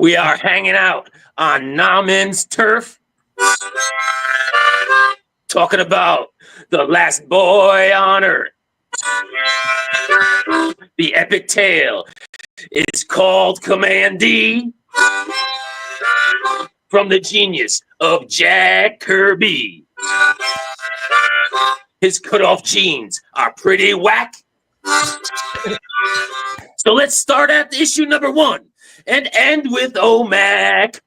We are hanging out on Naaman's turf, talking about the last boy on earth. The epic tale is called Kamandi, from the genius of Jack Kirby. His cut-off jeans are pretty whack. So let's start at issue number 1 and end with OMAC.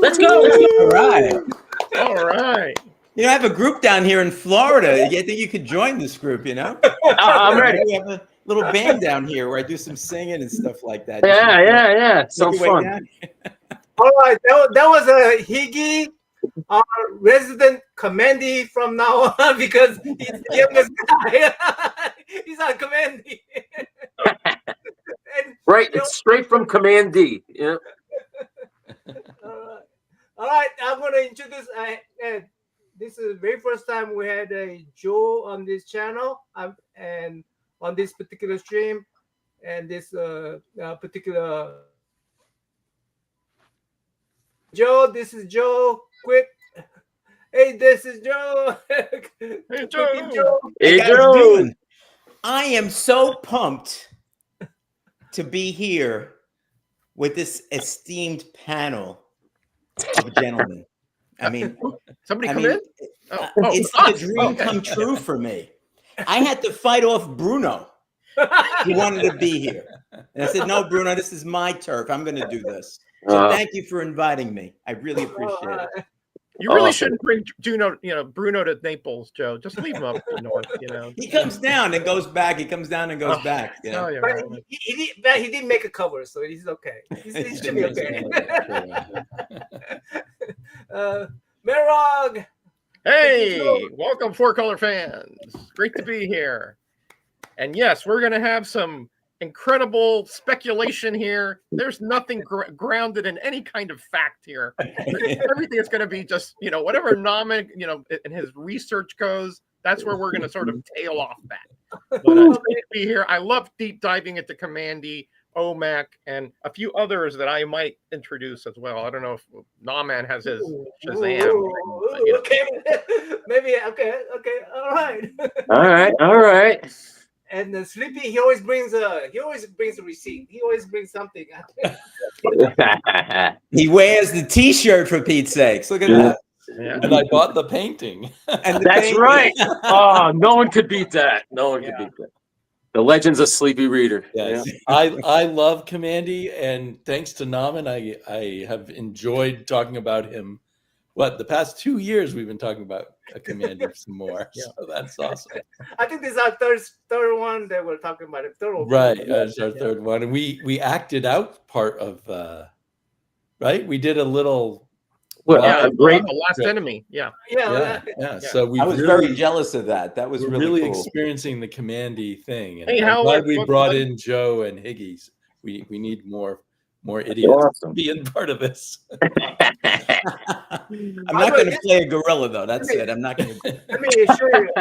Let's go. All right. All right. You know, I have a group down here in Florida. I think you could join this group, you know? I'm ready. We have a little band down here where I do some singing and stuff like that. Yeah. Sounds fun. All right, that was a Higgy, our resident Kamandi from now on, because he's the youngest guy. He's on Kamandi. Right, it's straight from Kamandi. Yeah. All right, I'm going to introduce. This is the very first time we had a Joe on this channel, and on this particular stream, and this particular. Joe, this is Joe. Quick. Hey, this is Joe. Hey, Joe. Hey, Guys, Joe. I am so pumped to be here with this esteemed panel of gentlemen. I mean, Somebody come in? it's the dream come true for me. I had to fight off Bruno. He wanted to be here. And I said, no, Bruno, this is my turf. I'm going to do this. So thank you for inviting me. I really appreciate it. You really shouldn't bring Bruno to Naples, Joe. Just leave him up north, He comes down and goes back. He comes down and goes back. You know? But he didn't make a cover, so he's okay. He should be okay. Merog. Hey, welcome, Four Color fans. Great to be here. And yes, we're going to have some incredible speculation here. There's nothing grounded in any kind of fact here. Everything is going to be just, whatever Naaman, and his research goes, that's where we're going to sort of tail off that. But it's great to be here. I love deep diving into Kamandi, OMAC, and a few others that I might introduce as well. I don't know if Naaman has his Shazam. Okay, maybe. Okay. All right. And Sleepy, he always brings a receipt. He always brings something. He wears the T-shirt for Pete's sakes. Look at that. Yeah. And I bought the painting. And that's right. Oh, no one could beat that. No one could beat that. The Legends of Sleepy Reader. Yes. Yeah. I love Kamandi, and thanks to Naaman, I have enjoyed talking about him. The past 2 years we've been talking about a Kamandi some more. Yeah. So that's awesome. I think this is our third one that we're talking about. Right, it's our third one, and we acted out part of. Right, we did a little. Great. Last Enemy. Yeah. So I was very jealous of that. That was really cool. Experiencing the Kamandi thing. And I'm glad we brought in Joe and Higgies. We need more idiots being part of this. I'm not going to play a gorilla though. That's it. I'm not going to. Let me assure you,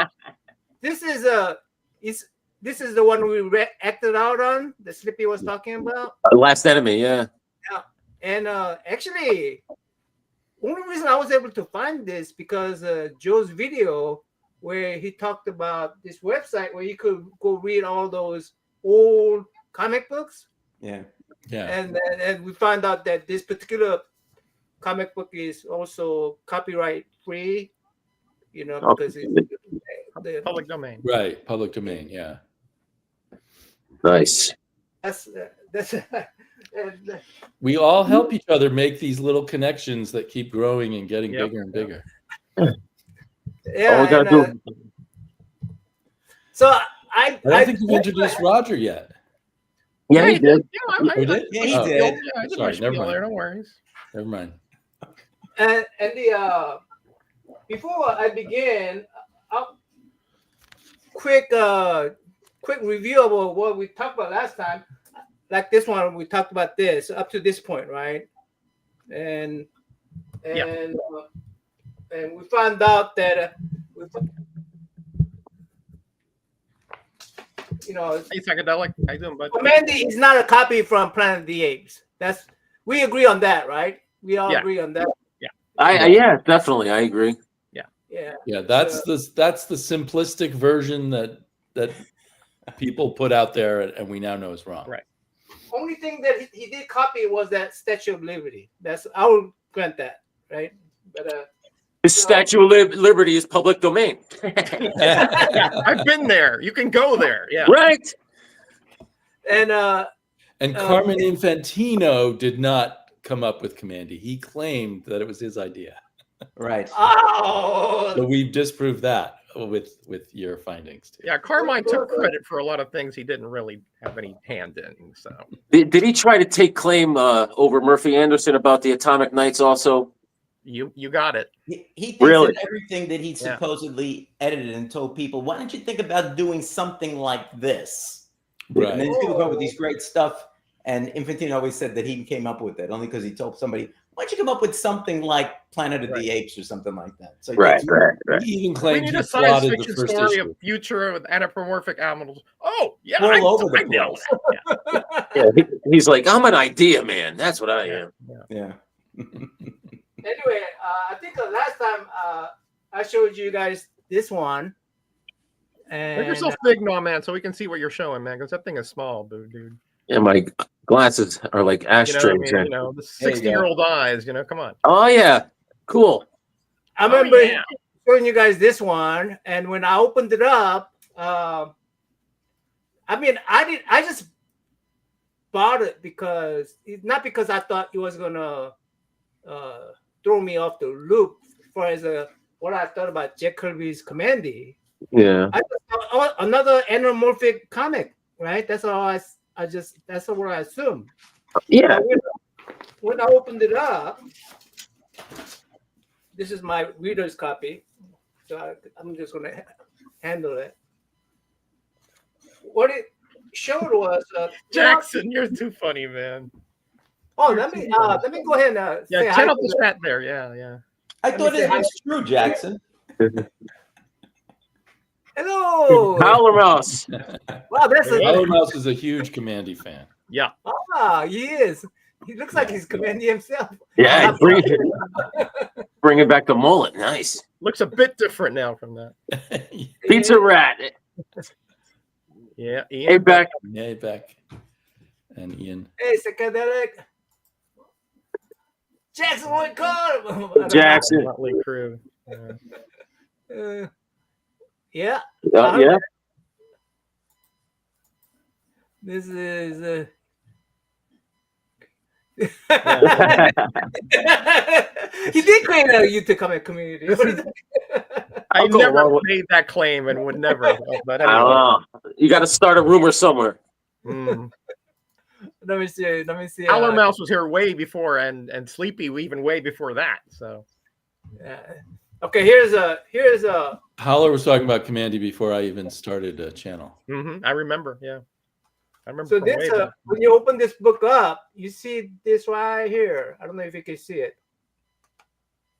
this is the one we acted out on. The Slippy was talking about. Last Enemy, yeah. And actually, only reason I was able to find this because Joe's video where he talked about this website where you could go read all those old comic books. Yeah. And we found out that this particular comic book is also copyright free, because it's the public domain. Right, public domain. Yeah. Nice. That's. We all help each other make these little connections that keep growing and getting bigger and bigger. Yeah. All we gotta do. So I don't think you've introduced Roger yet. Yeah, he did. He did. Yeah, sorry, never mind. No worries. Never mind. And the before I begin, quick review of what we talked about last time. Like this one, we talked about this up to this point, right? And we found out that you know, Hey, psychedelic. How you doing, bud? Kamandi is not a copy from Planet of the Apes. We agree on that, right? We all Yeah. agree on that. Yeah, definitely, I agree. Yeah, that's the simplistic version that people put out there, and we now know is wrong. Right. Only thing that he did copy was that Statue of Liberty. I will grant that, right? But The Statue of Liberty is public domain. Yeah, I've been there. You can go there. Yeah. Right. and Carmen Infantino did not come up with Kamandi. He claimed that it was his idea. Right. So we've disproved that with your findings too. Yeah, Carmine took credit for a lot of things he didn't really have any hand in. So Did he try to take claim over Murphy Anderson about the Atomic Knights also? you got it. He thinks Really? that everything that he supposedly edited and told people, why don't you think about doing something like this? Right. And then these people come up with these great stuff. And Infantino always said that he came up with it only because he told somebody, why don't you come up with something like Planet of the Apes or something like that? So Right. He even We claimed need he a science plotted the fiction first story issue. of future with anthropomorphic animals. Oh, yeah, All I over the know place. that. Yeah, he's like, I'm an idea man. That's what I am. Yeah. anyway, I think the last time I showed you guys this one. And Make yourself big, no, man, so we can see what you're showing, man, because that thing is small, dude. Yeah, my glasses are like You know ashtrays. what I mean? and- You know, the There you go. 60-year-old eyes, come on. Oh yeah, cool. I remember yeah. showing you guys this one, and when I opened it up, I just bought it not because I thought it was gonna throw me off the loop as far as what I thought about Jack Kirby's Kamandi. Yeah. I just thought, oh, another anamorphic comic, right? That's all that's what I assumed. Yeah. When I opened it up, this is my reader's copy, so I'm just going to handle it. What it showed was Jackson, you're too funny, man. let me go ahead and say hi Turn up to the chat there. Yeah. I Let me thought say it hi. was true, Jackson. Hello. Howler Mouse. Wow, that's Howler Mouse is a huge Kamandi fan. Yeah. he is. He looks like he's commanding himself. Yeah, bringing back the mullet. Nice. Looks a bit different now from that. Pizza Rat. Yeah. Ian. Hey, Beck. Hey, Beck and Ian. Hey, psychedelic. Jackson, what you call him? Jackson. Motley Crue. Yeah. Yeah. Yeah. This is he did create a YouTube comic community. I I'll go never along with- made that claim and would never. But I don't know. You got to start a rumor somewhere. Mm. Let me see. Howler Mouse was here way before, and Sleepy even way before that. So Okay, here's a Howler was talking about Kamandi before I even started a channel. I remember. Yeah, I remember. so from this way back. when you open this book up, you see this right here. I don't know if you can see it.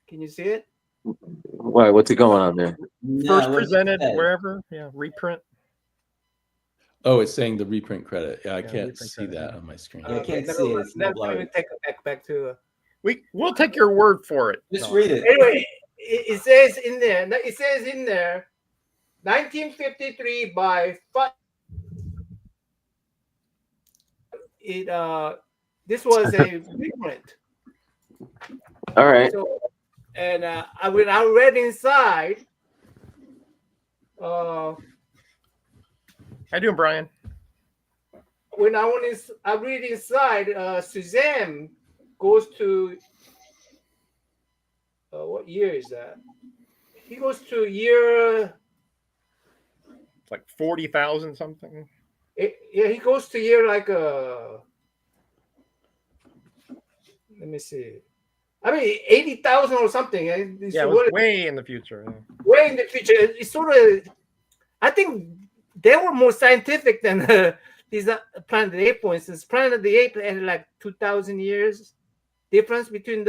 Can you see it? Why? What's it going on there? First what's presented that? wherever. Yeah, reprint. Oh, it's saying the reprint credit. Yeah, I Yeah, can't reprint see credit. that on my screen. Yeah, I can't never see it. mind. It's not Let me live. take it back to. We'll take your word for it. Just No. read it. Anyway, it says in there. It says in there, 1953 by. This was a reprint. All right. So, and when I read inside, How you doing, Brian? when I read inside, Shazam goes to what year is that? He goes to year. It's like 40,000 something. Yeah, he goes to year like let me see. I mean, 80,000 or something. Yeah, it What- was way in the future. Yeah. way in the future. It's sort of. I think they were more scientific than these Planet of the Apes. For instance, Planet of the Apes had like 2,000 years difference between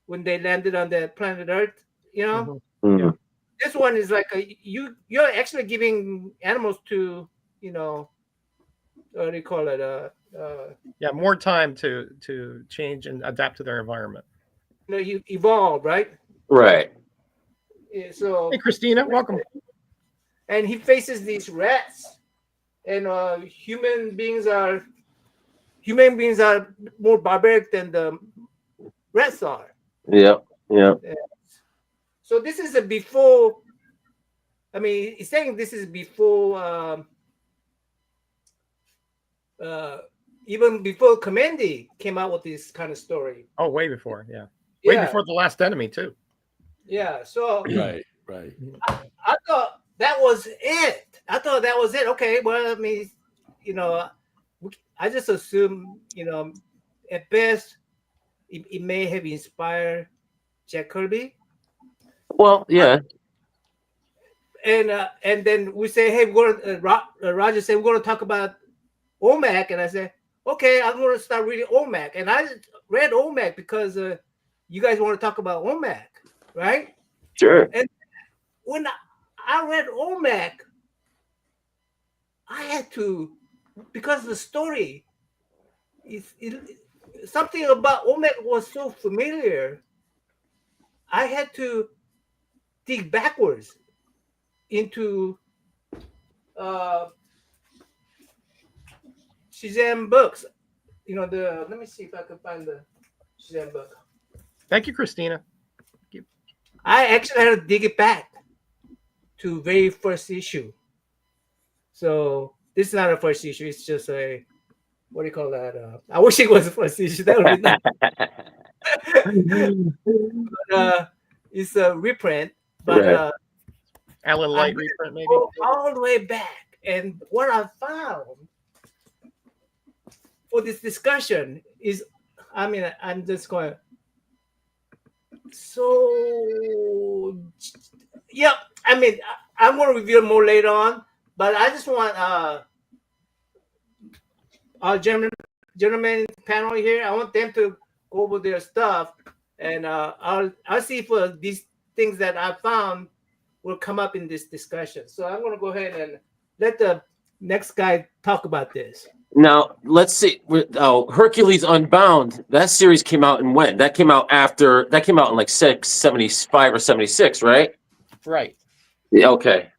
when they landed on the planet Earth. You know, Mhm. Mm. this one is like you're actually giving animals to you know, what do you call it? Yeah, more time to change and adapt to their environment. You know, you evolve, right? Right. Yeah, so Hey, Christina, welcome. and he faces these rats, and human beings are more barbaric than the rats are. Yep. Yep. So this is a before. I mean, he's saying this is before, even before Kamandi came out with this kind of story. Oh, way before, yeah. Way Yeah, before The Last Enemy, too. yeah. So Right. I thought that was it. Okay, well, I mean, you know, I just assume, you know, at best, it may have inspired Jack Kirby. Well, yeah. And then we say, hey, we're gonna, Roger said, we're going to talk about OMAC. And I said, okay, I'm going to start reading OMAC. And I read OMAC because you guys want to talk about OMAC, right? Sure. And when I read OMAC, I had to, because the story, something about OMAC was so familiar, I had to dig backwards into Shazam books. You know, let me see if I can find the Shazam book. Thank you, Christina. I actually had to dig it back to very first issue. So this is not a first issue. It's just a, what do you call that? I wish it was a first issue. That would be nice. But, it's a reprint. But Right. Alan Light reprint, maybe? go all the way back. And what I found for this discussion is, I mean, I'm just going, so, yeah, I mean, I'm going to reveal more later on, but I just want our gentlemen panel here, I want them to go over their stuff, and I'll see if these things that I found will come up in this discussion. So I'm going to go ahead and let the next guy talk about this. Now let's see. Hercules Unbound. That series came out in when? That came out in like 75 or 76, right? Right. Yeah, okay.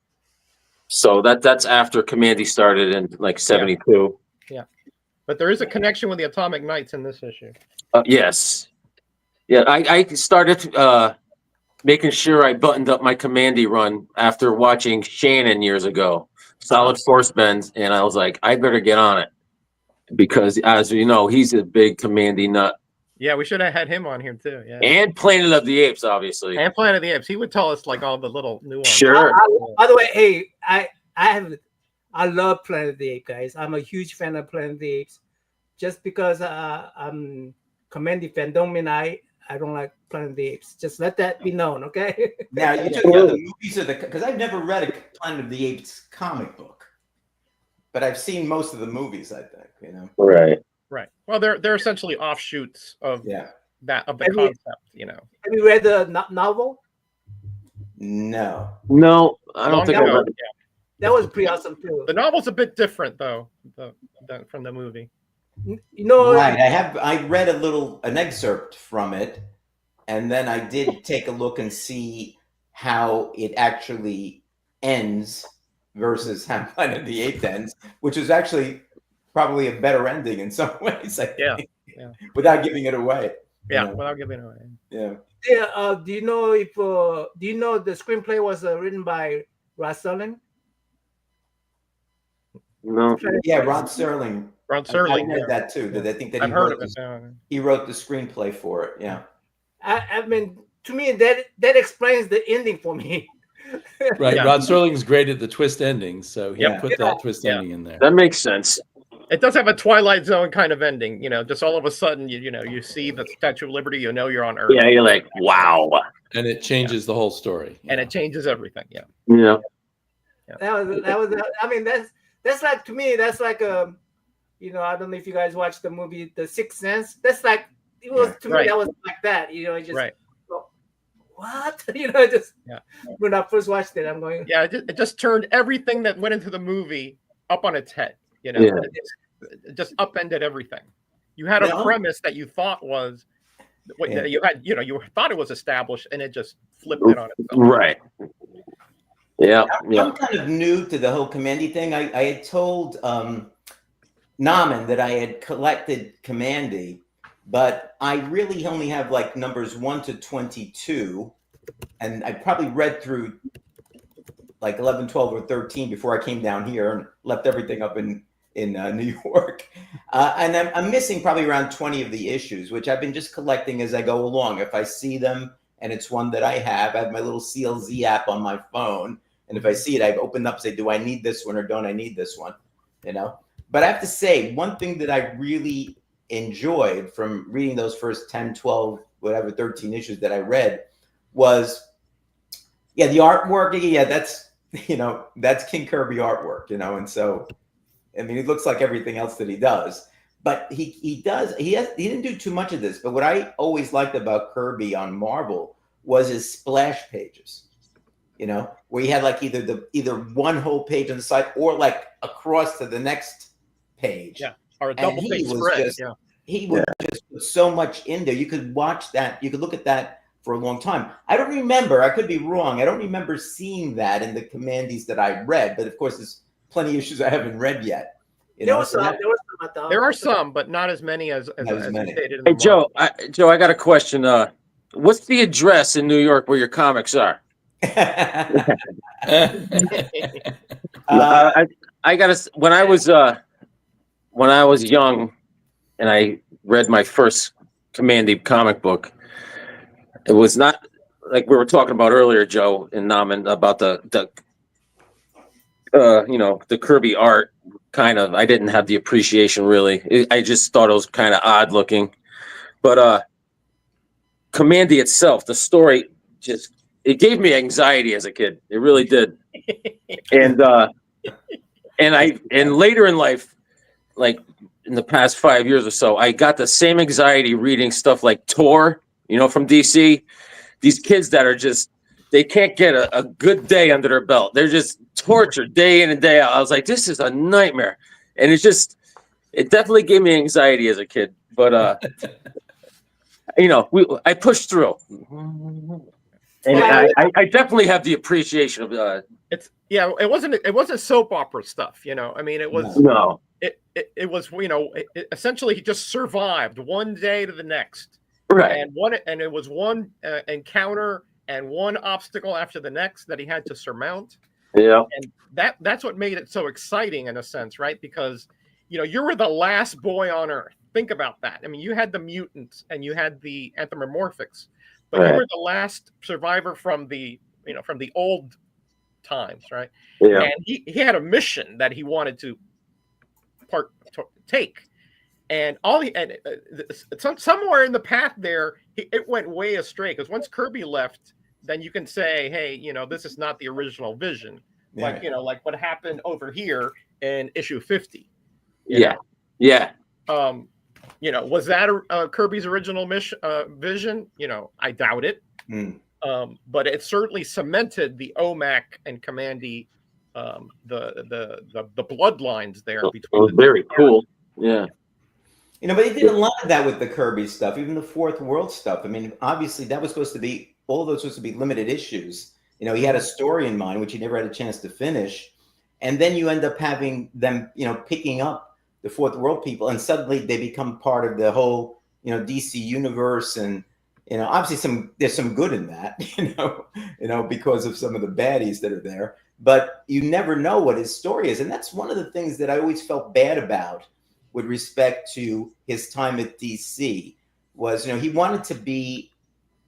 So that's after Kamandi started in like 72. Yeah. But there is a connection with the Atomic Knights in this issue. Yes. Yeah, I started making sure I buttoned up my Kamandi run after watching Shannon years ago, Solid Force Bends, and I was like, I better get on it because, as you know, he's a big Kamandi nut. Yeah, we should have had him on here too. Yeah. And Planet of the Apes, obviously. And Planet of the Apes. He would tell us like all the little nuances. Sure. By the way, hey, I love Planet of the Apes, guys. I'm a huge fan of Planet of the Apes. Just because I'm Kamandi fan, don't mean I don't like Planet of the Apes. Just let that be known, okay? Now you took the movies because I've never read a Planet of the Apes comic book, but I've seen most of the movies. I think Right. Right. Well, they're essentially offshoots of the concept. You know. Have you read the novel? No, I don't think I read it. That was pretty awesome too. The novel's a bit different though from the movie. You know, right? I read an excerpt from it, and then I did take a look and see how it actually ends versus how Planet of the Apes ends, which is actually probably a better ending in some ways. I think, without giving it away. Yeah, without giving it away. Yeah. Yeah. Do you know the screenplay was written by Rod Serling? No. Yeah, Rod Serling. Rod Serling. I read that too. That I think that I've heard of it. He wrote the screenplay for it. Yeah. I mean, to me, that explains the ending for me. Right. Yeah. Rod Serling's great at the twist endings, so he put that twist ending in there. That makes sense. It does have a Twilight Zone kind of ending, you know. Just all of a sudden, you see the Statue of Liberty, you know you're on Earth. Yeah, you're like, wow. And it changes the whole story. And it changes everything. Yeah. Yeah. That was. I mean, that's like, to me, that's like I don't know if you guys watched the movie The Sixth Sense. That's like, it was to me, that was like that. It just what? Just when I first watched it, I'm going. Yeah, it just turned everything that went into the movie up on its head. You know, Yeah. it just upended everything. You had a premise that you thought was what you had. You know, you thought it was established, and it just flipped it on itself. Right. Yeah. Yeah. I'm kind of new to the whole Kamandi thing. I had told Naman that I had collected Kamandi, but I really only have like numbers 1 to 22, and I probably read through like 11, 12, or 13 before I came down here and left everything up in New York. And I'm missing probably around 20 of the issues, which I've been just collecting as I go along. If I see them and it's one that I have my little CLZ app on my phone. And if I see it, I've opened up and say, do I need this one or don't I need this one? You know, but I have to say, one thing that I really enjoyed from reading those first 10, 12, whatever, 13 issues that I read was, the artwork. Yeah, that's, that's King Kirby artwork, and so, I mean, it looks like everything else that he does, but he didn't do too much of this. But what I always liked about Kirby on Marvel was his splash pages, where he had like either one whole page on the side or like across to the next page. Yeah, or a double page spread. He would just put so much in there. You could watch that. You could look at that for a long time. I don't remember. I could be wrong. I don't remember seeing that in the Kamandis that I read. But of course, there's plenty of issues I haven't read yet. There are some, but not as many as many. stated in Hey, the Joe, I got a question. What's the address in New York where your comics are? I got when I was young and I read my first Kamandi comic book, it was not like we were talking about earlier, Joe and Naman, about the Kirby art. Kind of, I didn't have the appreciation really. I just thought it was kind of odd looking, but Kamandi itself, the story, it gave me anxiety as a kid. It really did. And later in life, like in the past 5 years or so, I got the same anxiety reading stuff like Tor, from DC. These kids that are they can't get a good day under their belt. They're just tortured day in and day out. I was like, this is a nightmare. And it definitely gave me anxiety as a kid. But, I pushed through. And I definitely have the appreciation of it wasn't soap opera stuff, I mean, it was no. It was essentially he just survived one day to the next, right? And it was one encounter and one obstacle after the next that he had to surmount. Yeah, and that's what made it so exciting in a sense, right? Because you were the last boy on Earth. Think about that. I mean, you had the mutants and you had the anthropomorphics, but you were the last survivor from the old times, right? Yeah. And he had a mission that he wanted to take, and somewhere in the path there, it went way astray. Because once Kirby left, then you can say, hey, this is not the original vision, like what happened over here in issue 50. Yeah. Was that Kirby's original vision? I doubt it. But it certainly cemented the OMAC and Kamandi, the bloodlines there between. Very cool. Yeah. But they did a lot of that with the Kirby stuff, even the Fourth World stuff. I mean, obviously that was supposed to be, all of those supposed to be limited issues. He had a story in mind, which he never had a chance to finish. And then you end up having them, picking up the Fourth World people, and suddenly they become part of the whole, DC universe. And, obviously there's some good in that, because of some of the baddies that are there, but you never know what his story is. And that's one of the things that I always felt bad about with respect to his time at DC was, he wanted to be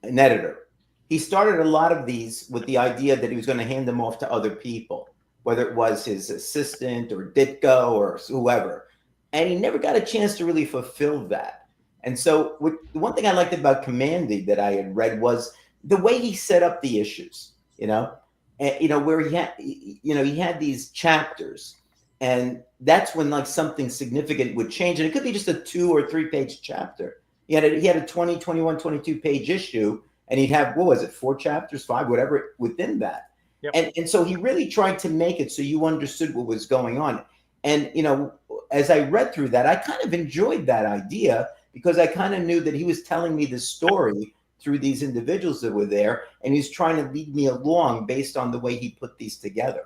an editor. He started a lot of these with the idea that he was going to hand them off to other people, whether it was his assistant or Ditko or whoever. And he never got a chance to really fulfill that. And so the one thing I liked about Kamandi that I had read was the way he set up the issues, where he had these chapters, and that's when like something significant would change. And it could be just a 2 or 3 page chapter. He had a 20, 21, 22 page issue, and he'd have, 4 chapters, 5, whatever within that. Yep. And so he really tried to make it so you understood what was going on. And, you know, as I read through that, I kind of enjoyed that idea because I kind of knew that he was telling me the story through these individuals that were there, and he's trying to lead me along based on the way he put these together.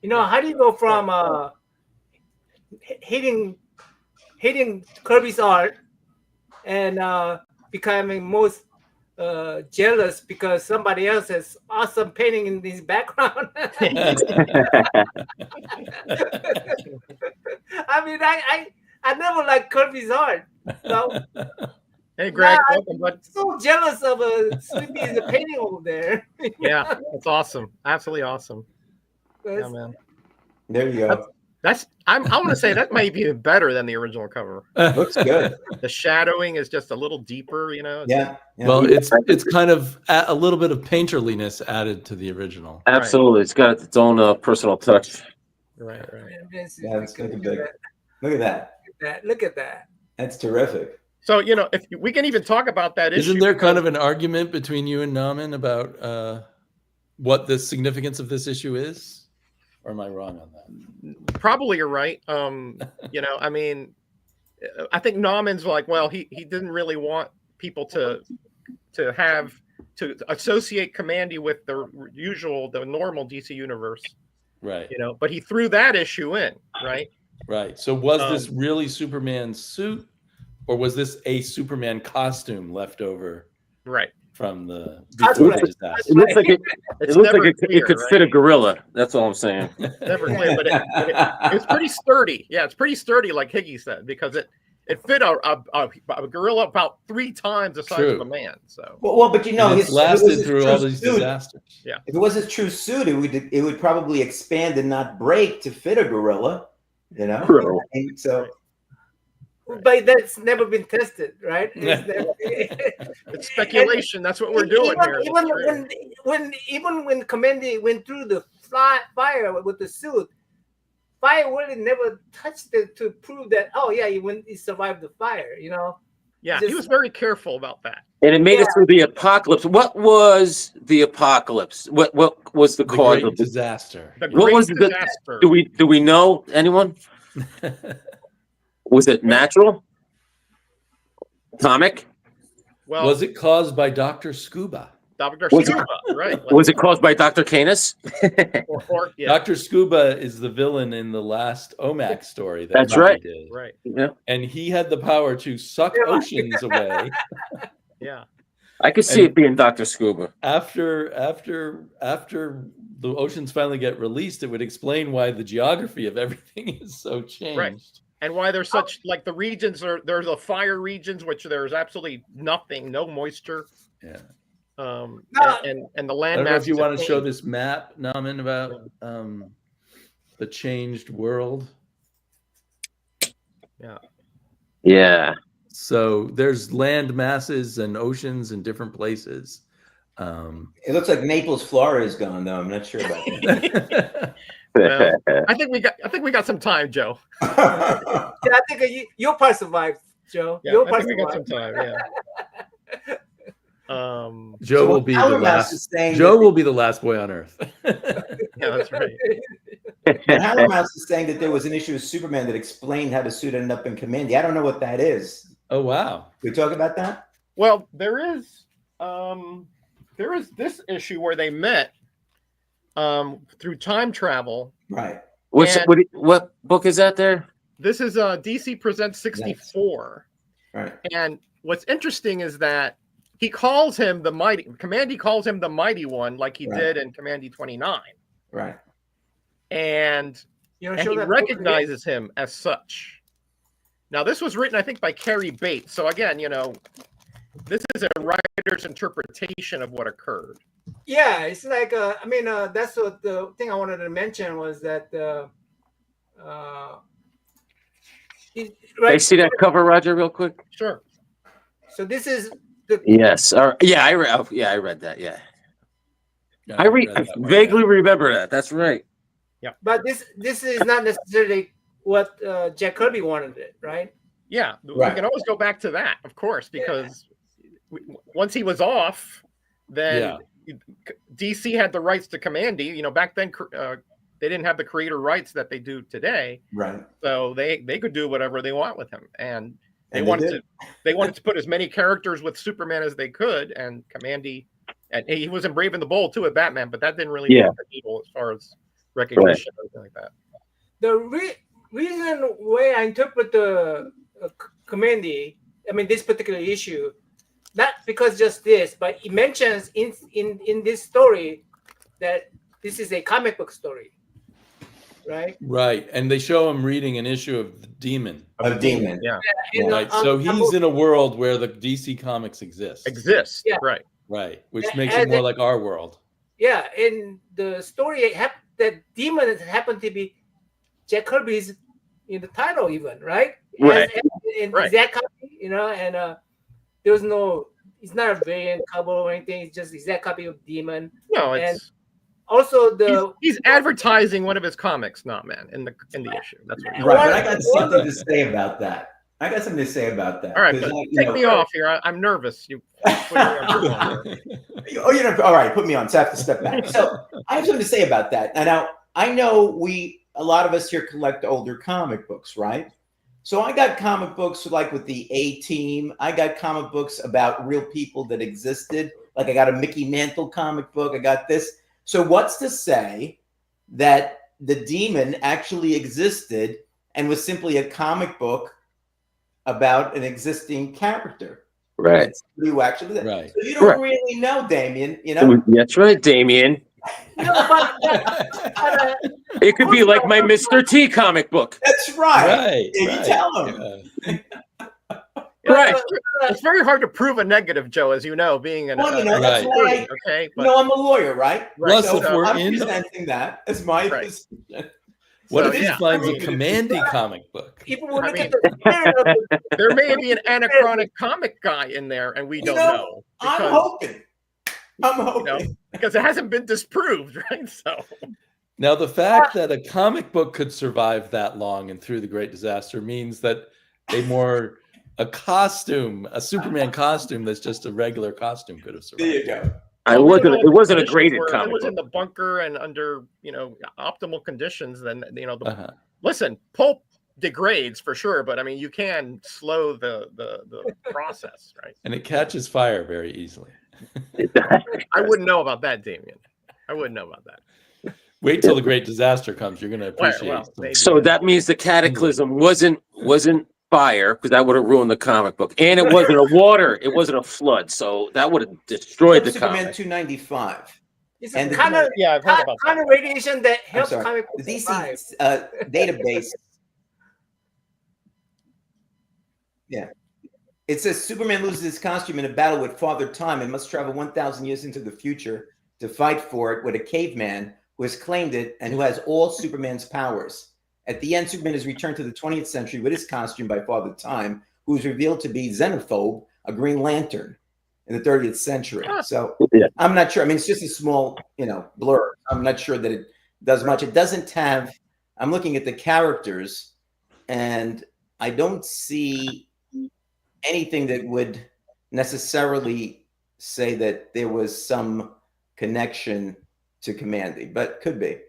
You know, how do you go from hating Kirby's art and becoming most jealous because somebody else has awesome painting in his background? I mean, I never liked Kirby's art. So Hey, Greg, now welcome, bud. I'm so jealous of Sleepy's painting over there. Yeah, that's awesome. Absolutely awesome. Yeah, That's- man. There you go. I want to say that might be better than the original cover. Looks good. The shadowing is just a little deeper, you know. Yeah. Yeah. Well, it's kind of a little bit of painterliness added to the original. Absolutely, it's got its own personal touch. Right. Yeah, it's looking big. Look at that. Look at that. That's terrific. So, you know, if we can even talk about that issue. Isn't there kind of an argument between you and Naman about what the significance of this issue is? Or am I wrong on that? Probably you're right. You know, I mean, I think Nauman's like, well, he didn't really want people to associate Kamandi with the normal DC universe, Right. you know, but he threw that issue in, right? Right. So was this really Superman's suit, or was this a Superman costume left over Right. from the That's before right. the disaster? It looks like it It's looks never like it clear, could right? fit a gorilla. That's all I'm saying. Never clear, but it's pretty sturdy. Yeah, it's pretty sturdy, like Higgy said, because it fit a gorilla about 3 times the size True. of a man. So Well, but you know, And it's lasted through all these suit. disasters. If it was his true suit, it would probably expand and not break to fit a gorilla. You know, True. and so But that's never been tested, right? it's speculation. That's what we're doing here. Even when Kamandi went through the fire with the suit, fire really never touched it to prove that. Oh yeah, he survived the fire. You know. Yeah, he was very careful about that. And it made it through the apocalypse. What was the apocalypse? What was the The cause great of this? disaster. The What great was the- disaster. Do we know anyone? Was it natural? Comic? Well, Was it caused by Dr. Scuba? Dr. was it- Scuba, right? Was it caused by Dr. Canis? Yeah, Dr. Scuba is the villain in the last OMAC story. That's Bobby right. did. right. Yeah. And he had the power to suck oceans away. Yeah. I could see it being Dr. Scuba. After the oceans finally get released, it would explain why the geography of everything is so changed. Right. And why there's such like the regions there's the fire regions, which there's absolutely nothing, no moisture. Yeah. And the I land don't know if masses you have want to show changed. this map, Naman, about the changed world. Yeah. So there's land masses and oceans in different places. it looks like Naples, Florida is gone though. I'm not sure about that. Well, I think we got some time, Joe. Yeah, I think your part survived, Joe. Yeah, Your I part think we got some survived. time. Yeah. Joe will be the Alan Mouse last. is saying Joe that- will be the last boy on Earth. Yeah, that's right. Alan Mouse is saying that there was an issue with Superman that explained how the suit ended up in Kamandi. I don't know what that is. Oh wow! Can we talk about that? Well, there is this issue where they met through time travel. Right. What book is that there? This is DC Presents 64. Right. And what's interesting is that he calls him the mighty. Kamandi calls him the mighty one, like he Right. did in Kamandi 29, Right. and You know, and show he that book again. recognizes him as such. Now, this was written, I think, by Carrie Bates. So again, you know, this is a writer's interpretation of what occurred. Yeah, it's like that's what the thing I wanted to mention was that I see that cover, Roger, real quick. Sure. So this is the Yes. Yeah, I read that. Yeah. Yeah, I read that one, vaguely remember that. That's right. but this is not necessarily what Jack Kirby wanted it, right? Yeah, Right. we can always go back to that, of course, because once he was off, then DC had the rights to Kamandi. You know, back then they didn't have the creator rights that they do today. Right. So they could do whatever they want with him, and they And wanted to put as many characters with Superman as they could, and Kamandi, and he was in Brave and the Bold too with Batman, but that didn't really move the needle as far as recognition or anything like that. The reason way I interpret the Kamandi, I mean this particular issue, not because just this, but it mentions in this story that this is a comic book story, right? Right, and they show him reading an issue of the Demon. Of Demon. Yeah. Right, so he's in a world where the DC comics exist. Yeah. Right. Right, which makes it more like our world. Yeah, in the story, that Demon happened to be Jack Kirby's in the title, even, right? Right. Exact copy, and there was no, it's not a variant cover or anything. It's just exact copy of Demon. No, And it's also he's advertising one of his comics, not man, in the issue. That's what. Right, but I got something to say about that. All right, take me off here. I'm nervous. You. All right, put me on. So I have to step back. So I have something to say about that. Now I know a lot of us here collect older comic books, right? So I got comic books like with the A-Team. I got comic books about real people that existed. Like I got a Mickey Mantle comic book. I got this. So what's to say that the Demon actually existed and was simply a comic book about an existing character? Right. You actually, right. So you don't really know, Damien. That's right, Damien. It could be like my Mr. T comic book. That's right. Right. You tell him. Right. It's very hard to prove a negative, Joe, as you know, being an that's why okay. But, I'm a lawyer, right? Plus, So if we're I'm in, presenting that as my position. What if he finds a Kamandi comic book? People will look at the spirit of the, there may be an anachronic comic guy in there, and we don't know. I'm hoping. Because it hasn't been disproved, right? So now the fact that a comic book could survive that long and through the Great Disaster means that a costume, a Superman costume that's just a regular costume could have survived. There you go. It wasn't a graded comic. It was book. in the bunker and under optimal conditions. Then listen, pulp degrades for sure, but I mean you can slow the process, right? And it catches fire very easily. I wouldn't know about that, Damien. I wouldn't know about that. Wait till the Great Disaster comes. You're going to appreciate. So that means the Cataclysm wasn't fire, because that would have ruined the comic book, and it wasn't a water. It wasn't a flood, so that would have destroyed the Superman comic. 295. it's And a kind of I've heard about kind of radiation that I'm helps sorry. comic The books DC survive. database. Yeah. It says Superman loses his costume in a battle with Father Time and must travel 1,000 years into the future to fight for it with a caveman who has claimed it and who has all Superman's powers. At the end, Superman is returned to the 20th century with his costume by Father Time, who is revealed to be Xenophobe, a Green Lantern, in the 30th century. So I'm not sure. I mean, it's just a small, blur. I'm not sure that it does much. It doesn't have. I'm looking at the characters, and I don't see anything that would necessarily say that there was some connection to Kamandi, but could be.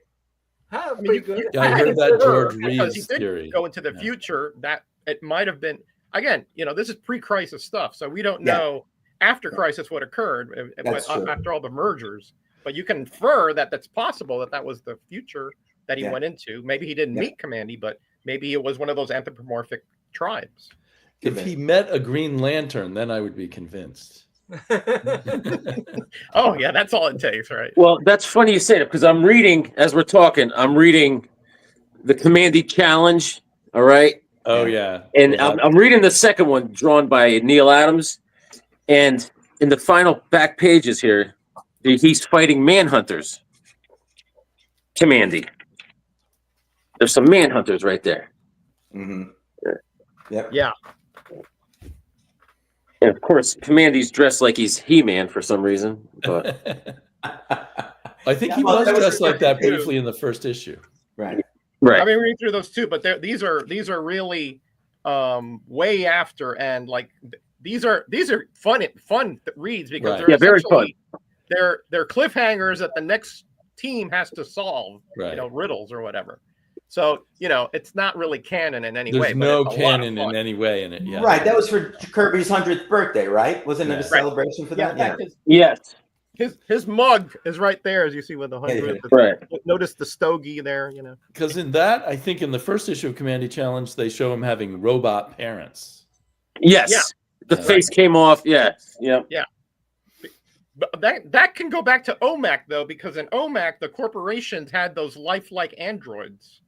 Huh, pretty good. Yeah, I heard that George Because he Reeves did theory. go into the future that it might have been again. This is pre-crisis stuff, so we don't know after crisis what occurred after all the mergers. But you can infer that that's possible that was the future that he went into. Maybe he didn't meet Kamandi, but maybe it was one of those anthropomorphic tribes. If he met a Green Lantern, then I would be convinced. Oh yeah, that's all it takes, right? Well, that's funny you say that, because I'm reading as we're talking. I'm reading the Kamandi Challenge. All right. Oh yeah. And I'm reading the second one, drawn by Neil Adams, and in the final back pages here, he's fighting manhunters. Kamandi. There's some manhunters right there. Mm-hmm. Yep. Yeah. And of course, Kamandi's dressed like he's He-Man for some reason. But I think he was dressed like that briefly in the first issue. Right. Right. I've been reading through those too, but these are really way after, and like these are fun reads because they're very fun. They're cliffhangers that the next team has to solve, Right. riddles or whatever. So, it's not really canon in any way. There's but no it's a lot of canon in fun. any way in it. Yeah. Right. That was for Kirby's 100th birthday, right? Wasn't it a Yeah. celebration for that? Yeah. Yes. His mug is right there, as you see with the 100th. Right. Notice the stogie there, Because in that, I think in the first issue of Kamandi Challenge, they show him having robot parents. Yes. Yeah. The face came off. Yes. Yeah. But that can go back to OMAC though, because in OMAC the corporations had those lifelike androids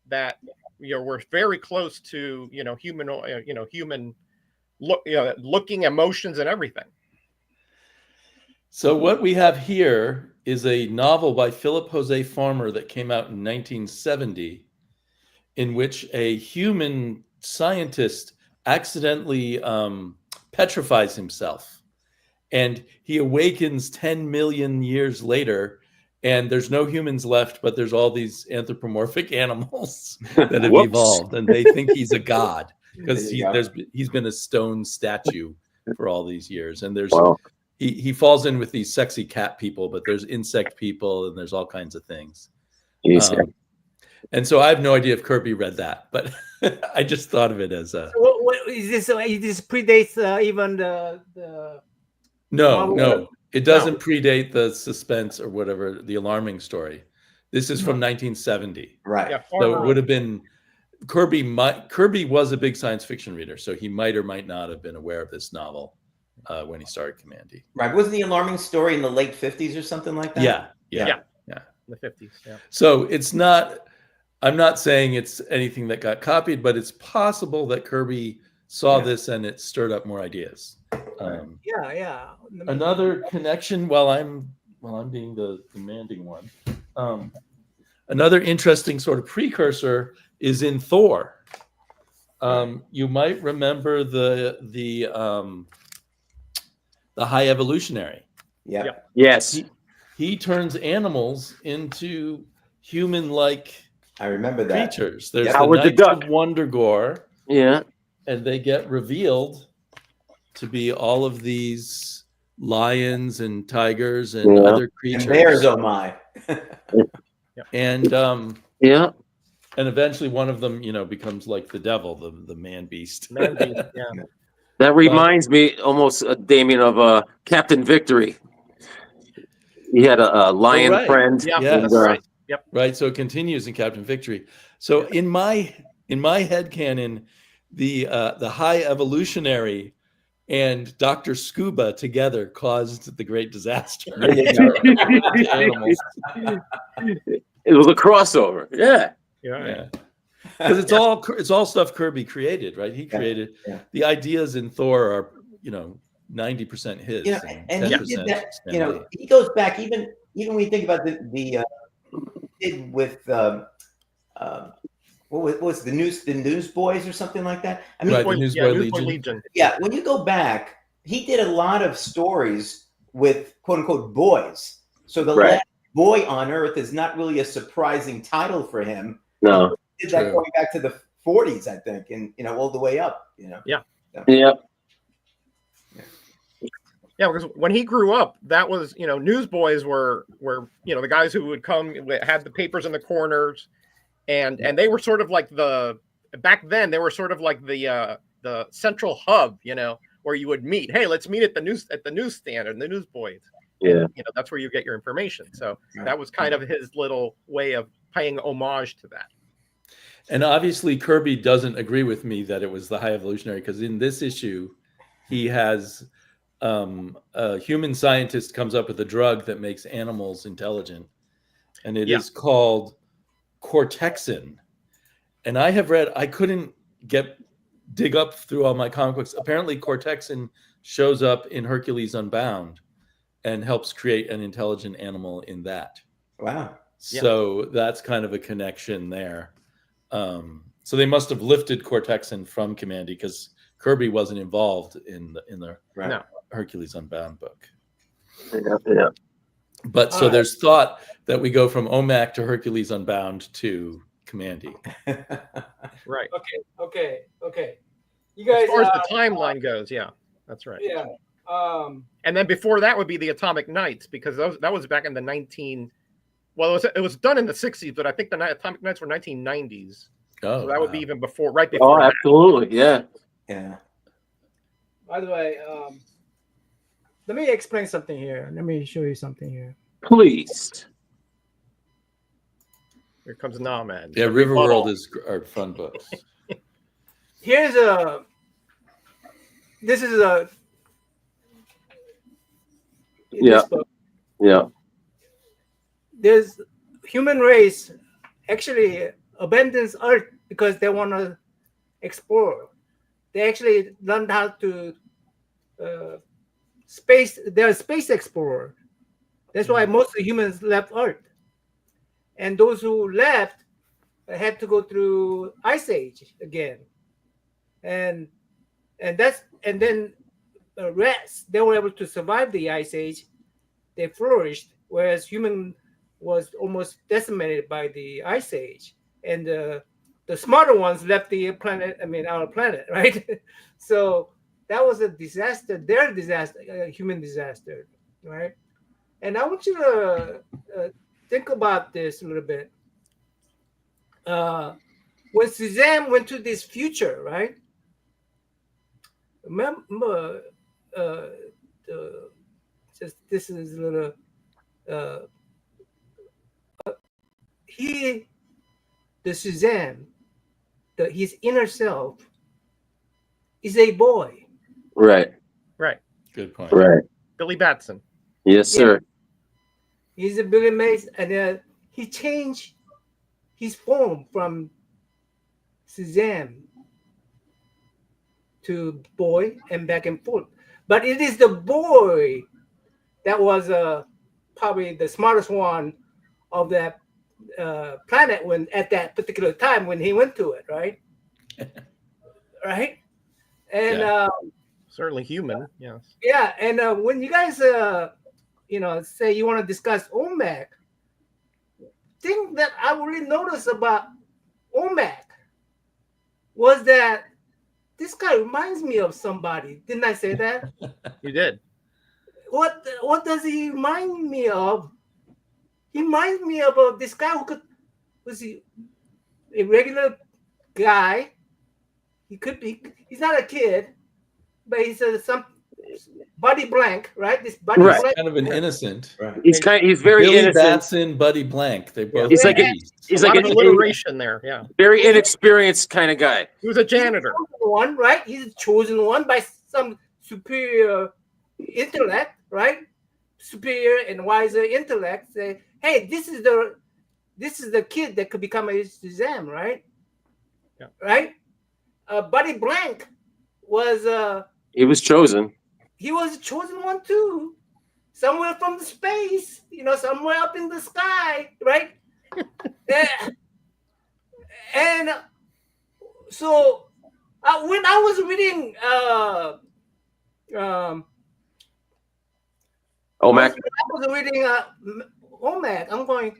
that were very close to human looking emotions and everything. So what we have here is a novel by Philip Jose Farmer that came out in 1970, in which a human scientist accidentally petrifies himself. And he awakens 10 million years later, and there's no humans left, but there's all these anthropomorphic animals that have Whoops. evolved, and they think he's a god because There you go. he's been a stone statue for all these years. And there's Wow. he falls in with these sexy cat people, but there's insect people, and there's all kinds of things. Jeez. And so I have no idea if Kirby read that, but I just thought of it as a What is this? This predates even the no. It doesn't predate the suspense or whatever, the alarming story. This is from 1970. Right. Yeah, So it would have been Kirby was a big science fiction reader, so he might or might not have been aware of this novel when he started Kamandi. Right. Wasn't the alarming story in the late 50s or something like that? Yeah. in the 50s. Yeah. So it's not, I'm not saying it's anything that got copied, but it's possible that Kirby saw this and it stirred up more ideas. Yeah. Another connection, while I'm being the demanding one, another interesting sort of precursor is in Thor. You might remember the High Evolutionary. Yeah. Yes. He turns animals into human-like I remember that. creatures. There's Howard the the Knights of Duck. Wondergore, Yeah. and they get revealed to be all of these lions and tigers and Yeah. other creatures. And bears, oh my. And Yeah. and eventually one of them, becomes like the devil, the man beast. Yeah. That reminds me almost, Damien, of Captain Victory. He had a lion right. friend. Yeah, Yes. that's right. Yep. Right. So it continues in Captain Victory. So in my headcanon, the High Evolutionary and Dr. Scuba together caused the great disaster. There you go. Animals. It was a crossover. Yeah. Yeah. Because it's all stuff Kirby created, right? He created the ideas in Thor are 90% his. And he 10% did that. Stanley. He goes back even when you think about the did with what was the Newsboys or something like that. I mean, Right, the Newsboy Legion. yeah. When you go back, he did a lot of stories with quote unquote boys. So the Right. last boy on Earth is not really a surprising title for him. No. He did that True. going back to the 40s, I think, and all the way up. Yeah. Yeah, because when he grew up, that was, newsboys were the guys who would come, had the papers in the corners, and they were sort of like back then they were sort of like the central hub, where you would meet. Hey, let's meet at the newsstand and the newsboys. Yeah. That's where you get your information. So that was kind of his little way of paying homage to that. And obviously Kirby doesn't agree with me that it was the High Evolutionary, because in this issue, he has a human scientist comes up with a drug that makes animals intelligent, and it is called Cortexin. And I couldn't dig up through all my comic books. Apparently Cortexin shows up in Hercules Unbound and helps create an intelligent animal in that. Wow. So that's kind of a connection there. So they must have lifted Cortexin from Kamandi, because Kirby wasn't involved in the Right. No. Hercules Unbound book. Yeah. But so there's thought that we go from OMAC to Hercules Unbound to Kamandi. Right. Okay. You As guys, far as the timeline goes, yeah, that's right. yeah. And then before that would be the Atomic Knights, because that was back in the Well, it was done in the 60s, but I think the Atomic Knights were 1990s. Oh, So that would be wow. even before, right before. Oh, that. absolutely. Yeah. Yeah. By the way, let me explain something here. Let me show you something here. Please. Here comes Nomad. Yeah, Riverworld are fun books. Here's this is a in Yeah. this book. Yeah. There's human race actually abandons Earth because they want to explore. They actually learned how to space. They're a space explorer. That's why most of the humans left Earth. And those who left had to go through Ice Age again. And then the rest, they were able to survive the Ice Age. They flourished, whereas human was almost decimated by the Ice Age. And the smarter ones left the planet, our planet, right? So that was a disaster, their disaster, human disaster, right? And I want you to think about this a little bit. When Shazam went to this future, right? Remember, just this is a little. The Shazam, his inner self, is a boy. Right. Right. Good point. Right. Billy Batson. Yes, sir. He's a Billy Mason, and he changed his form from Shazam to boy and back and forth. But it is the boy that was probably the smartest one of that planet when at that particular time when he went to it, right? Right? And Certainly human. Yes. yeah, and when you guys say you want to discuss OMAC, thing that I really noticed about OMAC was that this guy reminds me of somebody. Didn't I say that? You did. What does he remind me of? He reminds me of this guy who was he a regular guy? He could be. He's not a kid, but he's some Buddy Blank, right? This Buddy Right. Blank. Kind of an innocent. Right. He's very Billy innocent. Batson, Buddy Blank. They both. He's were like beasts. he's A like lot of a alliteration there. Yeah. very inexperienced kind of guy. He was a janitor. One, right? He's chosen one by some superior intellect, right? Superior and wiser intellect say, "Hey, this is the kid that could become a Shazam," right? Yeah. Right? Buddy Blank was He was chosen. he was a chosen one too, somewhere from the space, somewhere up in the sky, right? And so when I was reading OMAC. I was reading OMAC, I'm going,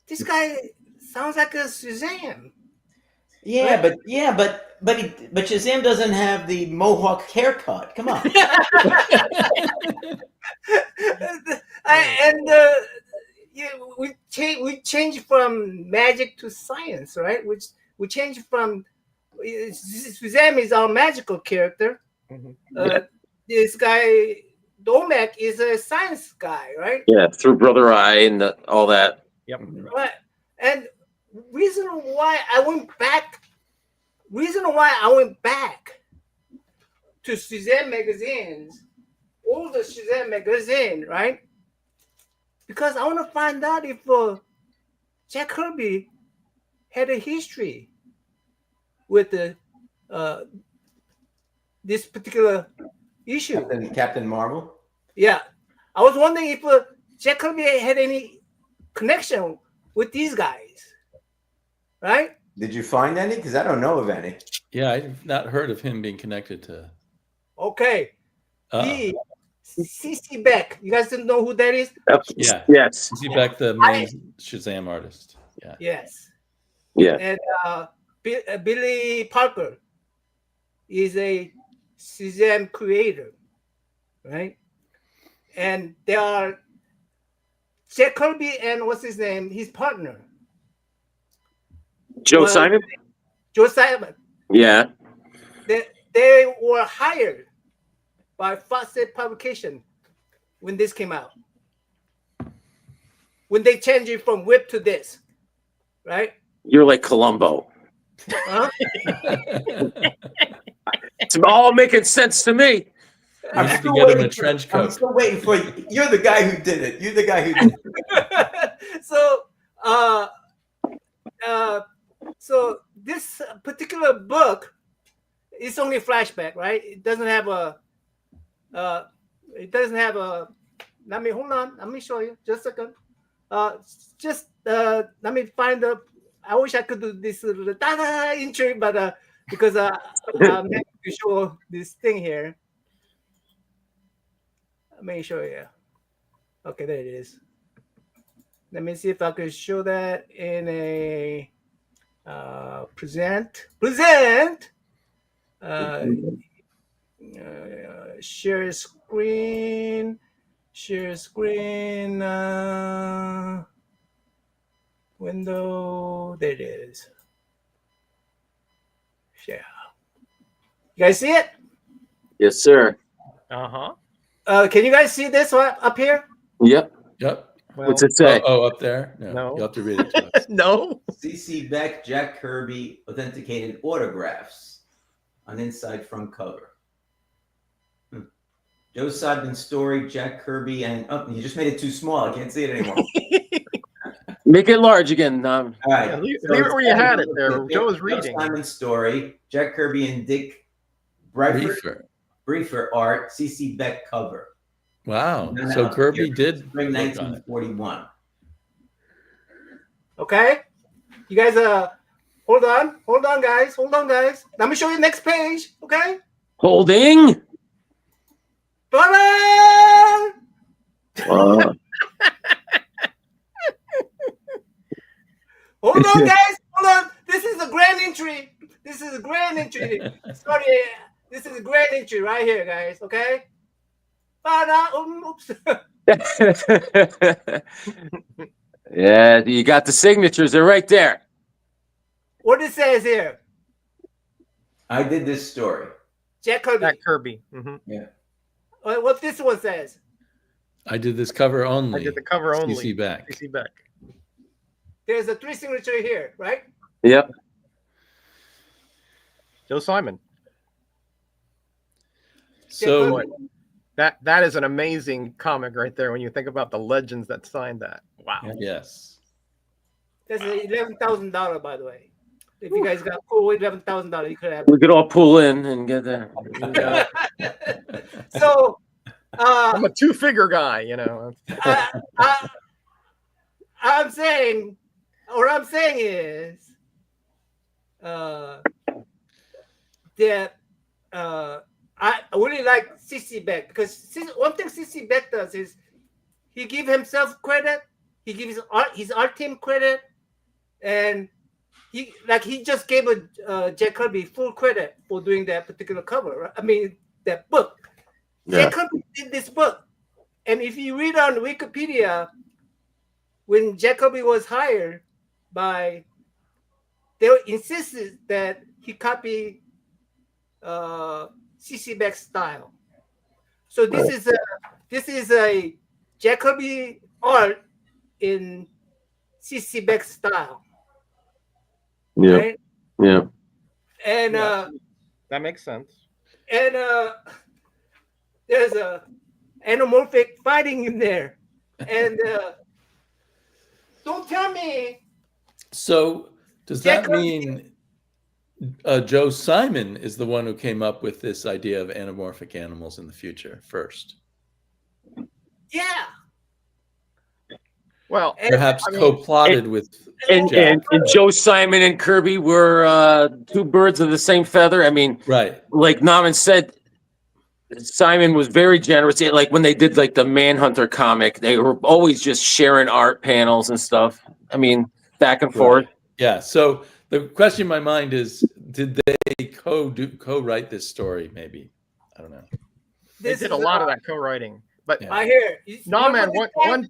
this guy sounds like a Shazam. Yeah, but Shazam doesn't have the mohawk haircut. Come on. We changed from magic to science, right? Which we changed from Shazam is our magical character. Mm-hmm. This guy, Domek, is a science guy, right? Yeah, through Brother Eye and all that. Yep. Right. And reason why I went back to Shazam magazines, all the Shazam magazine, right? Because I want to find out if Jack Kirby had a history with this particular issue. Captain Marvel. Yeah, I was wondering if Jack Kirby had any connection with these guys, right? Did you find any? Because I don't know of any. Yeah, I've not heard of him being connected to. Okay. CC Beck. You guys didn't know who that is? Yeah. Yes. Is he back the main Shazam artist? Yeah. Yes. Yeah. And Billy Parker is a Shazam creator, right? And there are Jack Kirby and what's his name? His partner, Joe Well, Simon? Joe Simon. Yeah. They were hired by Fawcett Publication when this came out. When they changed it from whip to this, right? You're like Columbo. Huh? It's all making sense to me. We need to get him a trench I'm coat. still waiting for you. You're the guy who did it. You're the guy who did it. So this particular book is only a flashback, right? It doesn't have a. Let me hold on. Let me show you. Just a second. Let me find the. I wish I could do this little entry, but because I'm having to show this thing here. Let me show you. Okay, there it is. Let me see if I can show that in a present. Share screen. Window. There it is. Yeah. You guys see it? Yes, sir. Can you guys see this one up here? Yep. Yep. Well, What's it say? Oh, up there? No. You'll have to read it to us. no. C.C. Beck, Jack Kirby, authenticated autographs on inside front cover. Joe Simon's story, Jack Kirby, and you just made it too small. I can't see it anymore. Make it large again. All right. Yeah, leave it where you had it there. Joe was reading. Joe Simon's story, Jack Kirby and Dick Briefer art, C.C. Beck cover. Wow. No, So Kirby here, did spring work on it. 1941. Okay. You guys hold on guys. Let me show you next page. Okay. Holding. Bye-bye! Hold on, guys. Hold on. This is a grand entry. Sorry, this is a grand entry right here, guys. Okay. Oops. Yeah, you got the signatures. They're right there. What it says here? I did this story. Jack Kirby. Jack Kirby. Mhm. Yeah. What this one says? I did this cover only. I did the cover only. CC Beck. CC Beck. There's a 3 signature here, right? Yep. Joe Simon. So That is an amazing comic right there when you think about the legends that signed that. Wow. yes. That's $11,000, by the way. If you guys got cool with $11,000, you could have. We could all pull in and get that. So, I'm a 2-figure guy, you know. I'm saying is that I really like CC Beck because one thing CC Beck does is he gives himself credit, he gives his art team credit, and he just gave Jack Kirby full credit for doing that particular cover. Right? I mean that book. Yeah. Jack Kirby did this book, and if you read on Wikipedia, when Jack Kirby was hired by, they insisted that he copy CC Beck's style. So this is a Jack Kirby art in CC Beck's style. Yeah. Right? Yeah. And That makes sense. and there's a anamorphic fighting in there. And don't tell me. So does Jack that mean Joe Simon is the one who came up with this idea of anamorphic animals in the future first? Yeah. Well, Perhaps co-plotted with And Jack. Joe Simon and Kirby were two birds of the same feather. I mean, Right. like Naman said, Simon was very generous. Like when they did like the Manhunter comic, they were always just sharing art panels and stuff. I mean, back and forth. Yeah. So the question in my mind is, did they co-write this story? Maybe. I don't know. they did a lot of that co-writing. But Yeah. I hear. no, man. One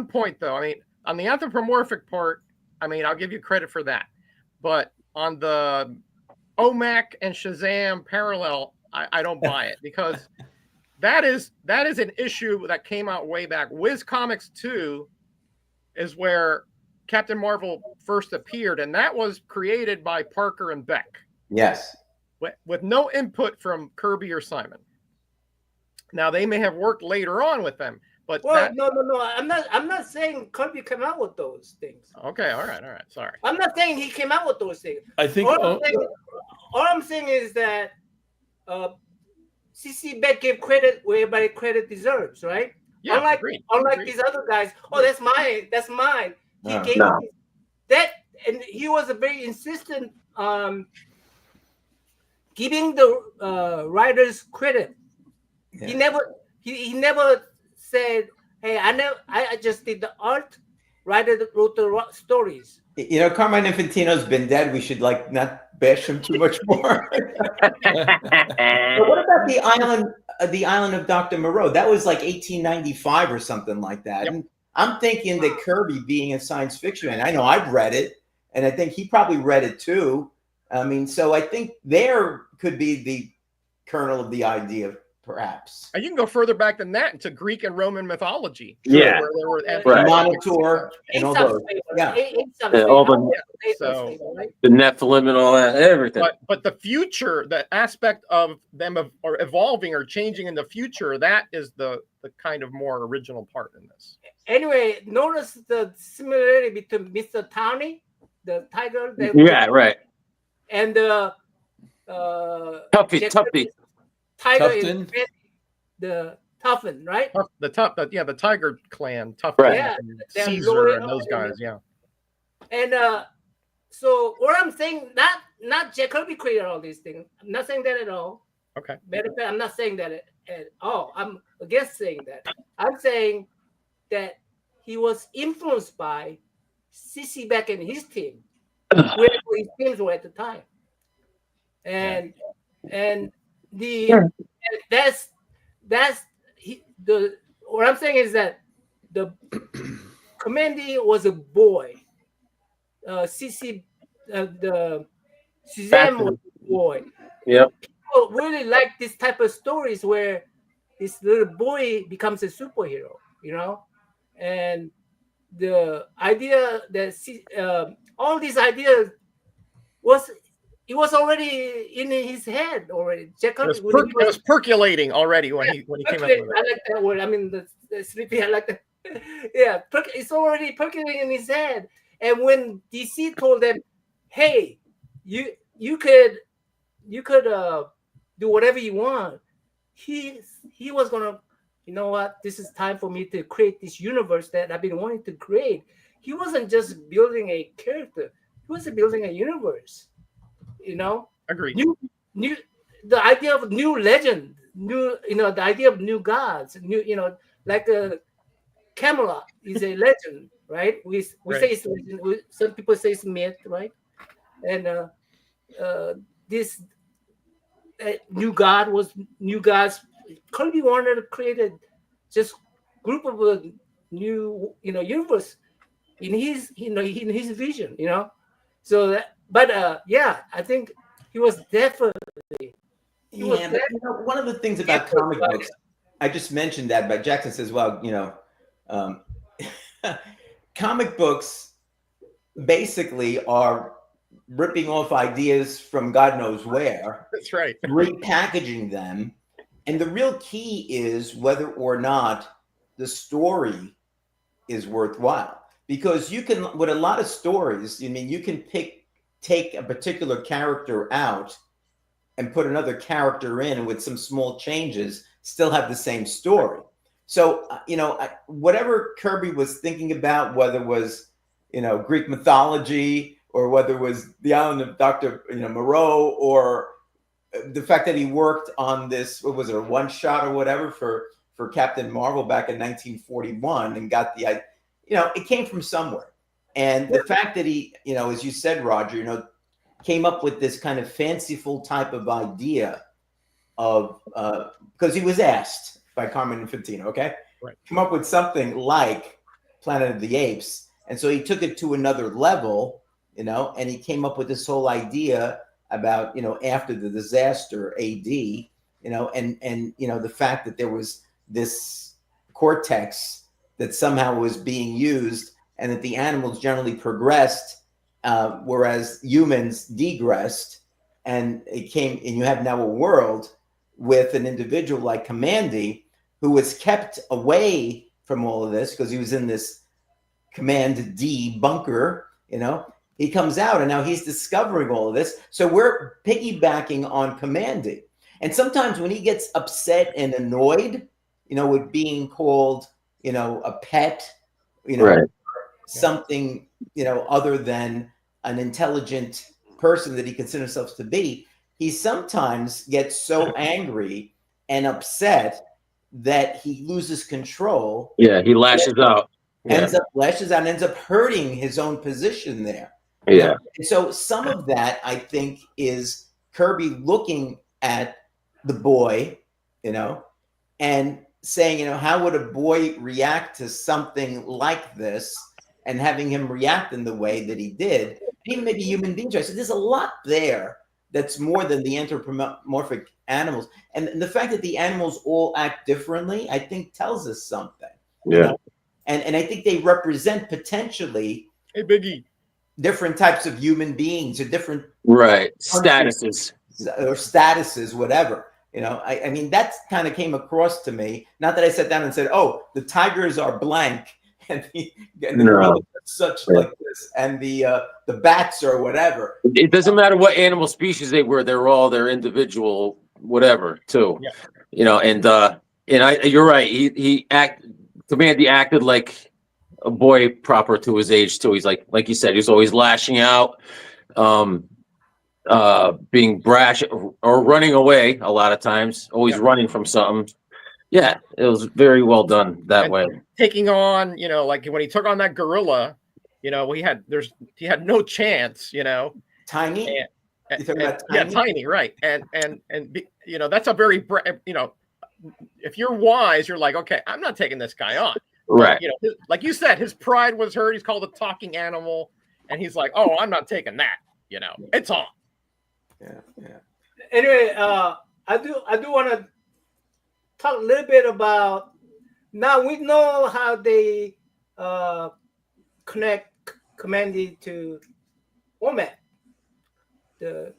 point though. I mean, on the anthropomorphic part, I mean, I'll give you credit for that. But on the OMAC and Shazam parallel, I don't buy it, because that is an issue that came out way back. Wiz Comics 2 is where Captain Marvel first appeared, and that was created by Parker and Beck. Yes. With no input from Kirby or Simon. Now they may have worked later on with them, but no. I'm not saying Kirby came out with those things. Okay, all right. Sorry. I'm not saying he came out with those things. I think All I'm saying is that CC Beck gave credit where everybody credit deserves, right? Yeah, unlike these other guys. Oh, that's mine. He gave that, and he was a very insistent giving the writers credit. Yeah. He never said, "Hey, I just did the art. Writer wrote the stories." You know, Carmine Infantino's been dead. We should not bash him too much more. But what about the island of Dr. Moreau? That was like 1895 or something like that. Yep. And I'm thinking that Kirby, being a science fiction, and I know I've read it, and I think he probably read it too. I mean, so I think there could be the kernel of the idea, perhaps. And you can go further back than that into Greek and Roman mythology. Yeah, where there were Monitor and all those. All the Nephilim and all that, everything. But the future, the aspect of them or evolving or changing in the future, that is the kind of more original part in this. Anyway, notice the similarity between Mr. Townie, the tiger. Right. And the Tuffy. Tiger Tufton. is the Tuffin, right? The Tiger Clan, Tuffin, yeah, and Caesar, and those guys, yeah. And so what I'm saying, not Jack Kirby created all these things. I'm not saying that at all. Okay. Matter of fact, I'm not saying that at all. I'm against saying that. I'm saying that he was influenced by CC Beck and his team, where his teams were at the time, and what I'm saying is that the Kamandi was a boy. The Shazam was a boy. Yep. People really like this type of stories where this little boy becomes a superhero, you know, and the idea that all these ideas was already in his head already. It was percolating already when he came up with it. I like that word. I mean, the sleepy. I like that. Yeah, it's already percolating in his head. And when DC told them, "Hey, you could do whatever you want," he was gonna, you know what? This is time for me to create this universe that I've been wanting to create. He wasn't just building a character; he was building a universe. You know, agreed. The idea of new legend, the idea of new gods, like Camelot is a legend, right? We say it's legend. Some people say it's myth, right? And this new god was new gods. Kirby wanted to create a just group of a new, universe in his, in his vision, So that. But I think he was definitely. One of the things about comic books, I just mentioned that, but Jackson says, well, comic books basically are ripping off ideas from God knows where. That's right. Repackaging them. And the real key is whether or not the story is worthwhile. Because you can, with a lot of stories, you can take a particular character out and put another character in with some small changes, still have the same story. So, whatever Kirby was thinking about, whether it was, Greek mythology or whether it was the island of Dr. Moreau, or the fact that he worked on this, what was it, a one shot or whatever for Captain Marvel back in 1941 and got the, it came from somewhere. And the fact that he, as you said, Roger, came up with this kind of fanciful type of idea of, because he was asked, by Carmen Infantino. Okay, Right. Come up with something like Planet of the Apes, and so he took it to another level, and he came up with this whole idea about after the disaster AD, and the fact that there was this cortex that somehow was being used, and that the animals generally progressed, whereas humans degressed, and you have now a world with an individual like Kamandi, who was kept away from all of this because he was in this Command D bunker, He comes out and now he's discovering all of this. So we're piggybacking on Kamandi. And sometimes when he gets upset and annoyed, with being called, a pet, Right. something, other than an intelligent person that he considers himself to be, he sometimes gets so angry and upset that he loses control. Yeah, he lashes out. Ends up hurting his own position there. Yeah. And so some of that, I think, is Kirby looking at the boy, and saying, how would a boy react to something like this, and having him react in the way that he did. Even maybe human beings. I said there's a lot there that's more than the anthropomorphic animals. And the fact that the animals all act differently, I think, tells us something. Yeah. And I think they represent potentially different types of human beings, or different statuses, whatever. I mean, that kind of came across to me. Not that I sat down and said, "Oh, the tigers are blank," and the gorillas are such like this, and the bats or whatever. It doesn't matter what animal species they were; they're all their individual whatever too. Yeah. You're right. Kamandi acted like a boy proper to his age too. He's like you said, he was always lashing out, being brash or running away a lot of times, always running from something. Yeah, it was very well done that way. Taking on, like when he took on that gorilla, he had no chance, Tiny. Tiny, right? And that's a very, if you're wise, you're like, okay, I'm not taking this guy on. Right. Like you said, his pride was hurt. He's called a talking animal, and he's like, oh, I'm not taking that. It's on. Yeah. Anyway, I do want to talk a little bit about. Now we know how they connect Kamandi to OMAC. The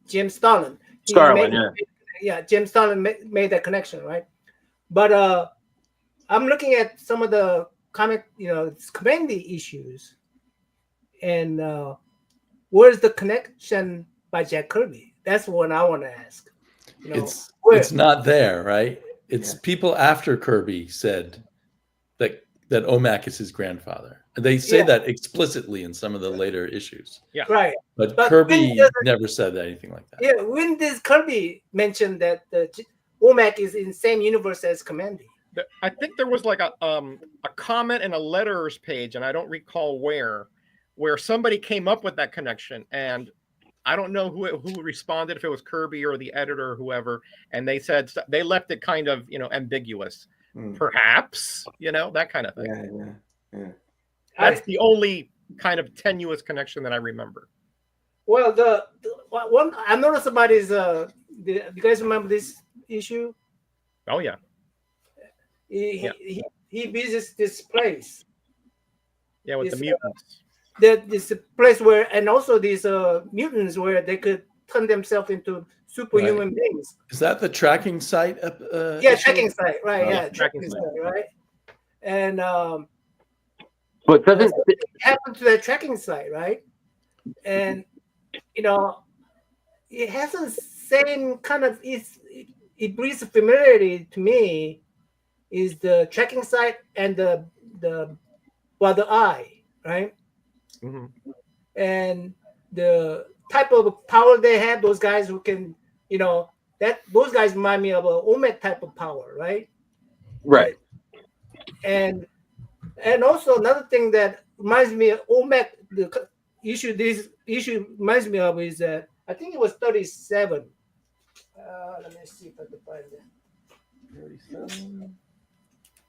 Jim Starlin. Jim Starlin made that connection, right? But I'm looking at some of the Kamandi issues, and where's the connection by Jack Kirby? That's what I want to ask. It's not there, right? It's people after Kirby said that OMAC is his grandfather. And they say that explicitly in some of the later issues. Yeah, right. But Kirby never said anything like that. Yeah, when did Kirby mention that the OMAC is in the same universe as Kamandi? I think there was like a comment in a letters page, and I don't recall where somebody came up with that connection, and I don't know who responded, if it was Kirby or the editor or whoever, and they said they left it kind of ambiguous, perhaps that kind of thing. Yeah. That's the only kind of tenuous connection that I remember. Well, the one I noticed about is you guys remember this issue? Oh yeah. He visits this place. Yeah, with the mutants. This place where, and also these mutants where they could turn themselves into superhuman beings. Is that the tracking site? Tracking site, right? Tracking site, right? And but doesn't it happened to that tracking site, right? And it has the same kind of it breeds familiarity to me. Is the tracking site and the Brother Eye, right? Mm-hmm. And the type of power they have, those guys who can, those guys remind me of a OMAC type of power, right? Right. And also another thing that reminds me of OMAC, this issue reminds me of is that I think it was 37. Let me see if I can find it.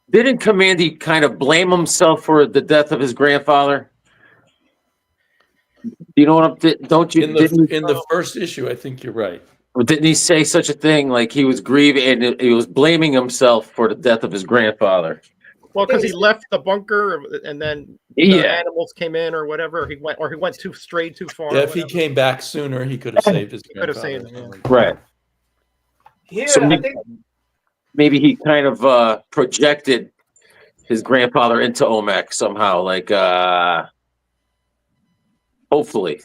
Didn't Kamandi kind of blame himself for the death of his grandfather? You know what I'm? Don't you? In the first issue, I think you're right. Didn't he say such a thing? Like he was grieving and he was blaming himself for the death of his grandfather. Well, because he left the bunker and then the animals came in or whatever. He went strayed too far. Yeah, if he came back sooner, he could have saved his grandfather. Could have saved him, yeah. Right. Yeah, So I think maybe he kind of projected his grandfather into OMAC somehow, like hopefully,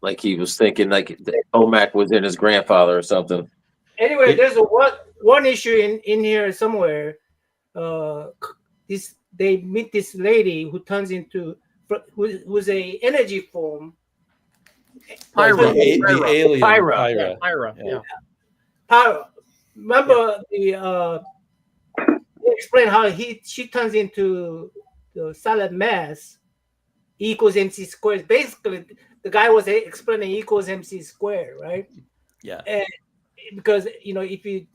like he was thinking like OMAC was in his grandfather or something. anyway, there's a one issue in here somewhere. They meet this lady who turns into who's a energy form. Pyra. The alien. Pyra. Yeah. Pyra. Remember they explain how she turns into the solid mass equals MC squared. Basically, the guy was explaining equals MC squared, right? Yeah. And because if you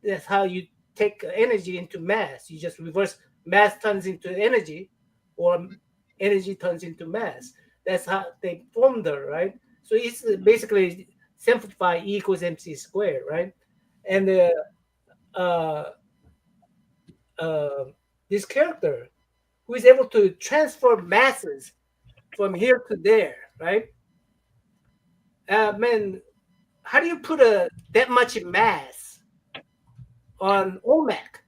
that's how you take energy into mass. You just reverse mass turns into energy, or energy turns into mass. That's how they formed her, right? So it's basically simplify E equals MC squared, right? And this character who is able to transfer masses from here to there, right? Man, how do you put that much mass on OMAC?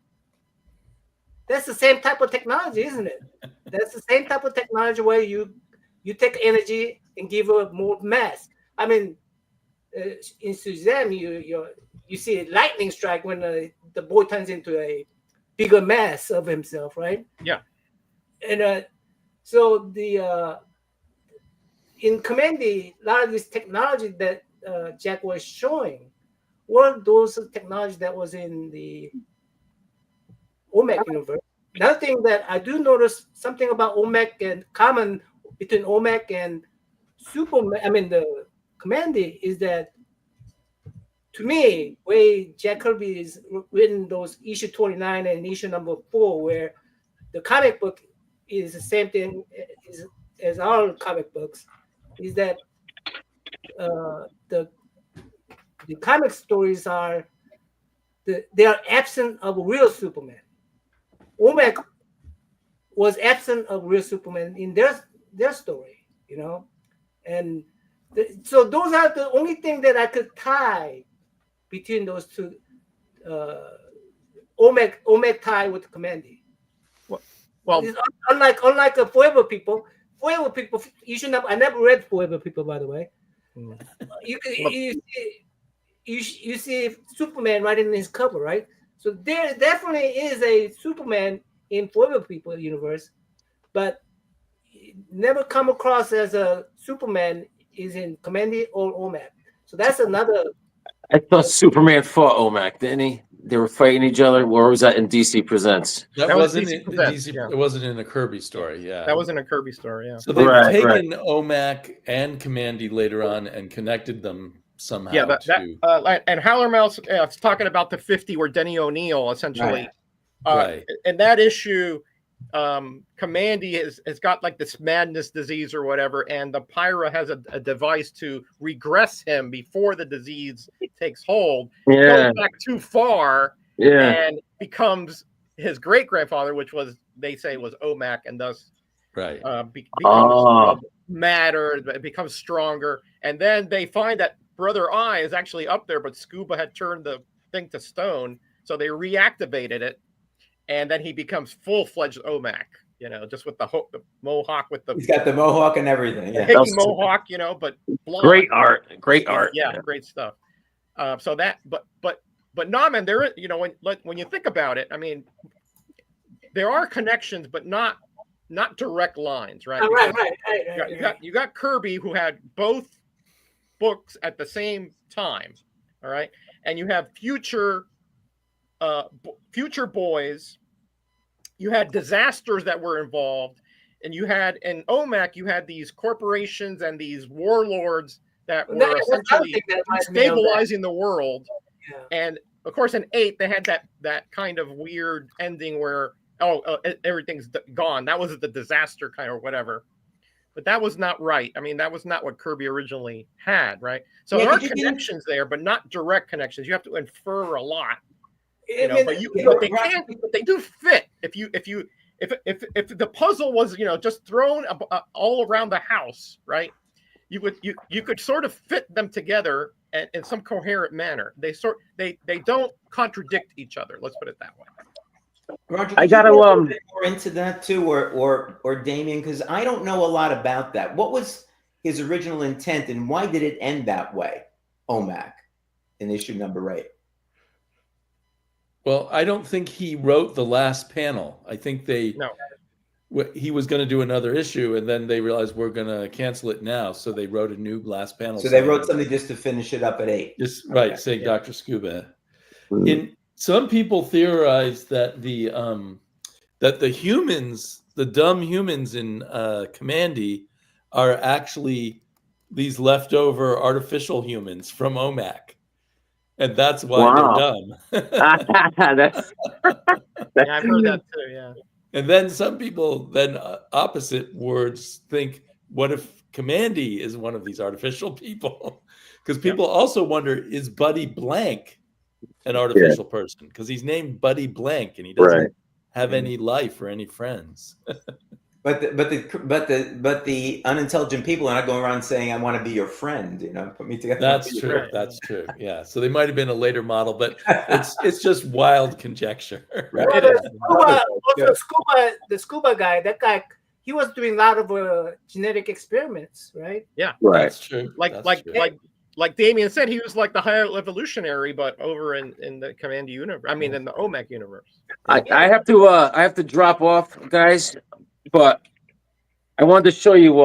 That's the same type of technology, isn't it? That's the same type of technology where you take energy and give her more mass. I mean, in Shazam, you see a lightning strike when the boy turns into a bigger mass of himself, right? Yeah. And so in Kamandi, a lot of this technology that Jack was showing were those technologies that was in the OMAC universe. Another thing that I do notice something about OMAC and common between OMAC and the Kamandi is that, to me, way Jack Kirby is written those issue 29 and issue number 4, where the comic book is the same thing as our comic books, is that the comic stories they are absent of real Superman. OMAC was absent of real Superman in their story, and so those are the only thing that I could tie between those two. OMAC tie with Kamandi. Well, unlike Forever People issue number. I never read Forever People, by the way. You see Superman right in his cover, right? So there definitely is a Superman in Forever People universe, but never come across as a Superman is in Kamandi or OMAC. So that's another. I thought Superman fought OMAC, didn't he? They were fighting each other. Where was that in DC Presents? That wasn't DC in Presents, DC. yeah. It wasn't in a Kirby story. Yeah, that was in a Kirby story. Yeah. So they've Right. taken OMAC and Kamandi later on and connected them somehow. Yeah, and Howler Mouse is talking about the 50 where Denny O'Neil essentially, Right. In that issue, Kamandi has got like this madness disease or whatever, and the Pyra has a device to regress him before the disease takes hold. Yeah. Goes back too far, and becomes his great grandfather, which they say was OMAC, and thus Right. becomes matter, it becomes stronger, and then they find that Brother Eye is actually up there, but Scuba had turned the thing to stone, so they reactivated it. And then he becomes full-fledged OMAC, just with the mohawk, he's got the mohawk and everything. Yeah, hickey mohawk, but blonde. Great art. Yeah, great stuff. So that, but no, man, there is, when you think about it, I mean, there are connections, but not direct lines, right? Oh, right. You got Kirby, who had both books at the same time, all right, and you have future boys. You had disasters that were involved, and you had in OMAC you had these corporations and these warlords that were essentially stabilizing the world. And of course, in 8 they had that kind of weird ending where everything's gone. That was the disaster kind or whatever. But that was not right. I mean, that was not what Kirby originally had, right? So there are connections there, but not direct connections. You have to infer a lot, but they do fit. If the puzzle was just thrown all around the house, right? You could sort of fit them together in some coherent manner. They don't contradict each other. Let's put it that way. Roger, I got to more into that too, or Damien, because I don't know a lot about that. What was his original intent, and why did it end that way? OMAC in issue number 8. Well, I don't think he wrote the last panel. I think he was going to do another issue, and then they realized we're going to cancel it now, so they wrote a new last panel. So they wrote something just to finish it up at 8. Just right, saying Dr. Scuba. Some people theorize that the humans, the dumb humans in Kamandi, are actually these leftover artificial humans from OMAC, and that's why they're dumb. I've heard that too. Yeah. And then some people, then opposite words, think, what if Kamandi is one of these artificial people? Because people also wonder, is Buddy Blank an artificial person? Because he's named Buddy Blank and he doesn't have any life or any friends. But the unintelligent people are not going around saying, "I want to be your friend." Put me together. That's true. Right. That's true. Yeah. So they might have been a later model, but it's just wild conjecture. Right? The scuba guy, that guy, he was doing a lot of genetic experiments, right? Yeah, Right. That's true. Like Damien said, he was like the higher evolutionary, but over in the Kamandi universe. I mean, in the OMAC universe. I have to drop off, guys, but I wanted to show you.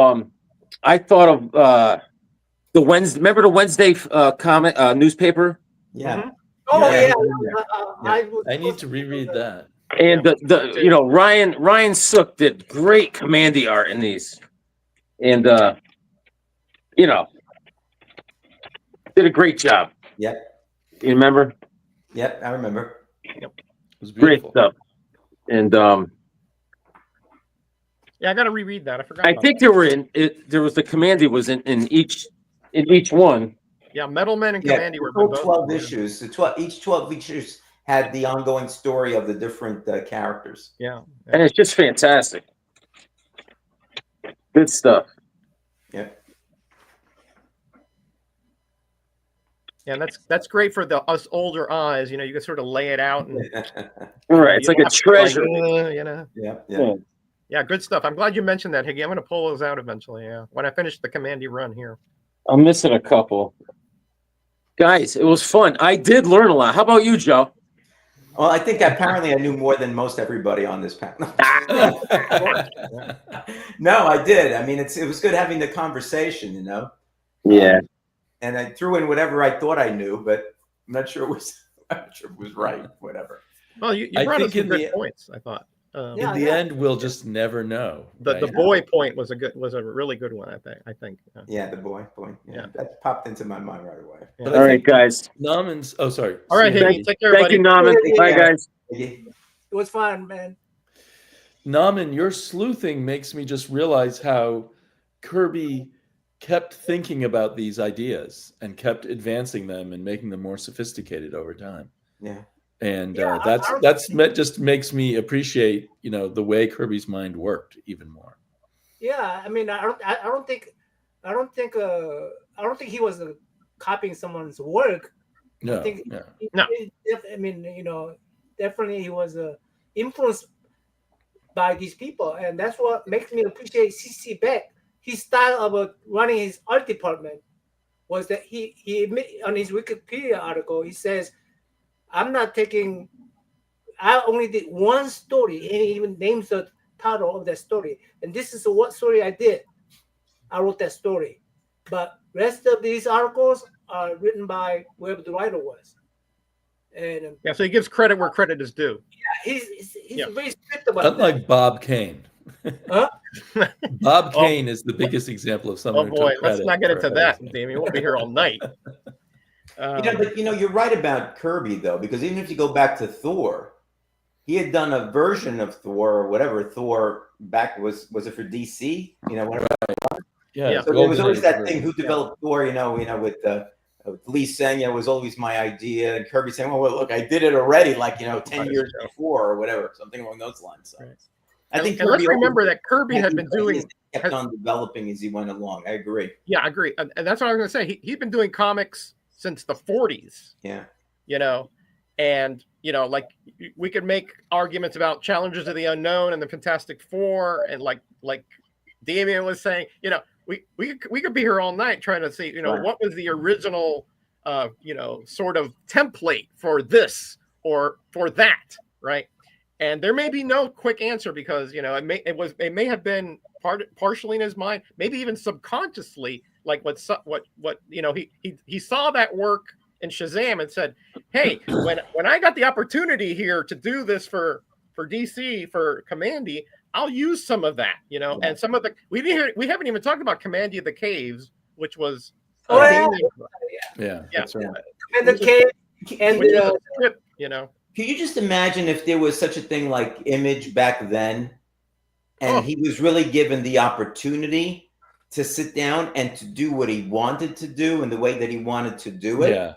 I thought of the Wednesday. Remember the Wednesday comic newspaper? Yeah. Mm-hmm. Oh yeah. I need to reread that. And the Ryan Sook did great Kamandi art in these, and did a great job. Yep. You remember? Yep, I remember. It was Great beautiful. stuff. And Yeah, I got to reread that. I forgot. I think there was the Kamandi was in each one. Yeah, Metalman and Kamandi were total both 12 issues. So each 12 issues had the ongoing story of the different characters. Yeah. And it's just fantastic. Good stuff. Yeah. Yeah, that's great for us older eyes. You can sort of lay it out and All right, it's like a treasure. Yeah, good stuff. I'm glad you mentioned that, Higgy. I'm going to pull those out eventually. Yeah, when I finish the Kamandi run here. I'm missing a couple. Guys, it was fun. I did learn a lot. How about you, Joe? Well, I think apparently I knew more than most everybody on this panel. No, I did. I mean, it was good having the conversation, Yeah. And I threw in whatever I thought I knew, but I'm not sure it was right. Whatever. Well, you brought us some good points, I thought. In the end, we'll just never know. The boy point was a really good one. I think. Yeah, the boy point. Yeah, that popped into my mind right away. Yeah. All right, guys. Naman's. Oh, sorry. All right, Higgy, take care, Thank you, Naman. Bye, guys. It was fun, man. Naman, your sleuthing makes me just realize how Kirby kept thinking about these ideas and kept advancing them and making them more sophisticated over time. Yeah. And just makes me appreciate, the way Kirby's mind worked even more. Yeah, I mean, I don't think he was copying someone's work. No, I mean, definitely he was influenced by these people, and that's what makes me appreciate C.C. Beck. His style of running his art department was that he on his Wikipedia article, he says, I only did one story, and he even names the title of that story. And this is what story I did. I wrote that story. But rest of these articles are written by whoever the writer was. And so he gives credit where credit is due. Yeah, he's very strict about Unlike that. Bob Kane. Huh? Bob Kane is the biggest example of someone who took credit. Let's not get into that, Damien. We'll be here all night. But you're right about Kirby though, because even if you go back to Thor, he had done a version of Thor or whatever Thor back was it for DC? Whatever. Yeah. So there was always that thing. Who developed Thor? With Lee saying it was always my idea, and Kirby saying, "Well, look, I did it already, 10 years before, or whatever, something along those lines." So, Right. I think. And let's remember that Kirby had been kept on developing as he went along. I agree. Yeah, I agree, and that's what I was going to say. He'd been doing comics since the 40s. Yeah. And we could make arguments about Challengers of the Unknown and the Fantastic Four, and like Damien was saying, we could be here all night trying to see, what was the original, sort of template for this or for that, right? And there may be no quick answer because it may have been partially in his mind, maybe even subconsciously, like what he saw that work in Shazam and said, "Hey, when I got the opportunity here to do this for DC for Kamandi, I'll use some of that, and some of the we haven't even talked about Kamandi of the Caves, which was yeah, that's right. And the cave and the script, Can you just imagine if there was such a thing like Image back then, and he was really given the opportunity to sit down and to do what he wanted to do and the way that he wanted to do it? Yeah.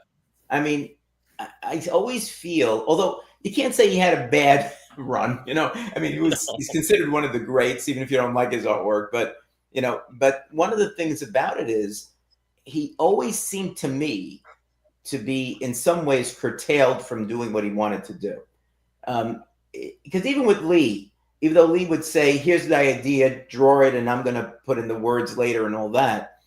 I mean, I always feel, although you can't say he had a bad run, I mean, he's considered one of the greats, even if you don't like his artwork. But one of the things about it is he always seemed to me to be in some ways curtailed from doing what he wanted to do. Because even with Lee, even though Lee would say, "Here's the idea, draw it, and I'm going to put in the words later," and all that,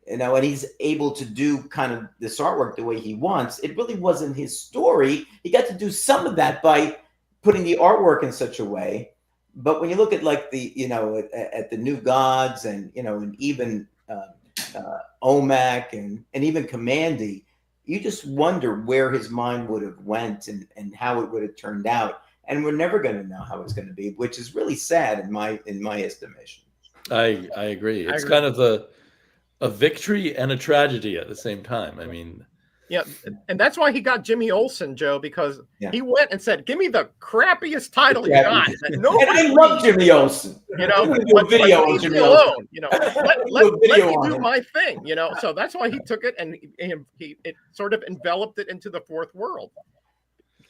and he's able to do kind of this artwork the way he wants, it really wasn't his story. He got to do some of that by putting the artwork in such a way. But when you look at at the New Gods and even OMAC and even Kamandi, you just wonder where his mind would have went and how it would have turned out. And we're never going to know how it's going to be, which is really sad in my estimation. I agree. It's kind of a victory and a tragedy at the same time. I mean, yeah, and that's why he got Jimmy Olsen, Joe, because he went and said, "Give me the crappiest title you got." I love Jimmy Olsen. But video leave me alone. Let me do my thing. So that's why he took it and it sort of enveloped it into the fourth world.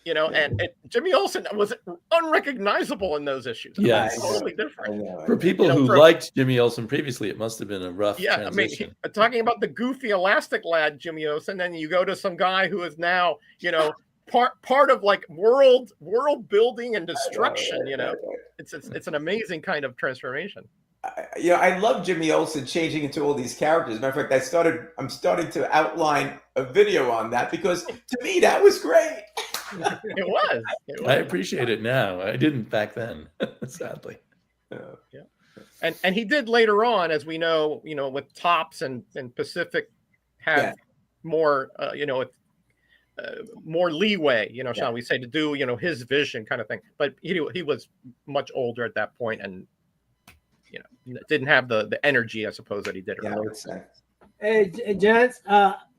And Jimmy Olsen was unrecognizable in those issues. Yeah, totally different. For people who liked Jimmy Olsen previously, it must have been a rough transition. I mean, talking about the goofy elastic lad, Jimmy Olsen, then you go to some guy who is now, part of like world building and destruction. It's an amazing kind of transformation. I love Jimmy Olsen changing into all these characters. Matter of fact, I'm starting to outline a video on that because to me that was great. It was. I appreciate it now. I didn't back then, sadly. Yeah, and he did later on, as we know, with Tops and Pacific have more, more leeway, shall we say, to do, his vision kind of thing. But he was much older at that point, and didn't have the energy, I suppose, that he did earlier. Hey, gents,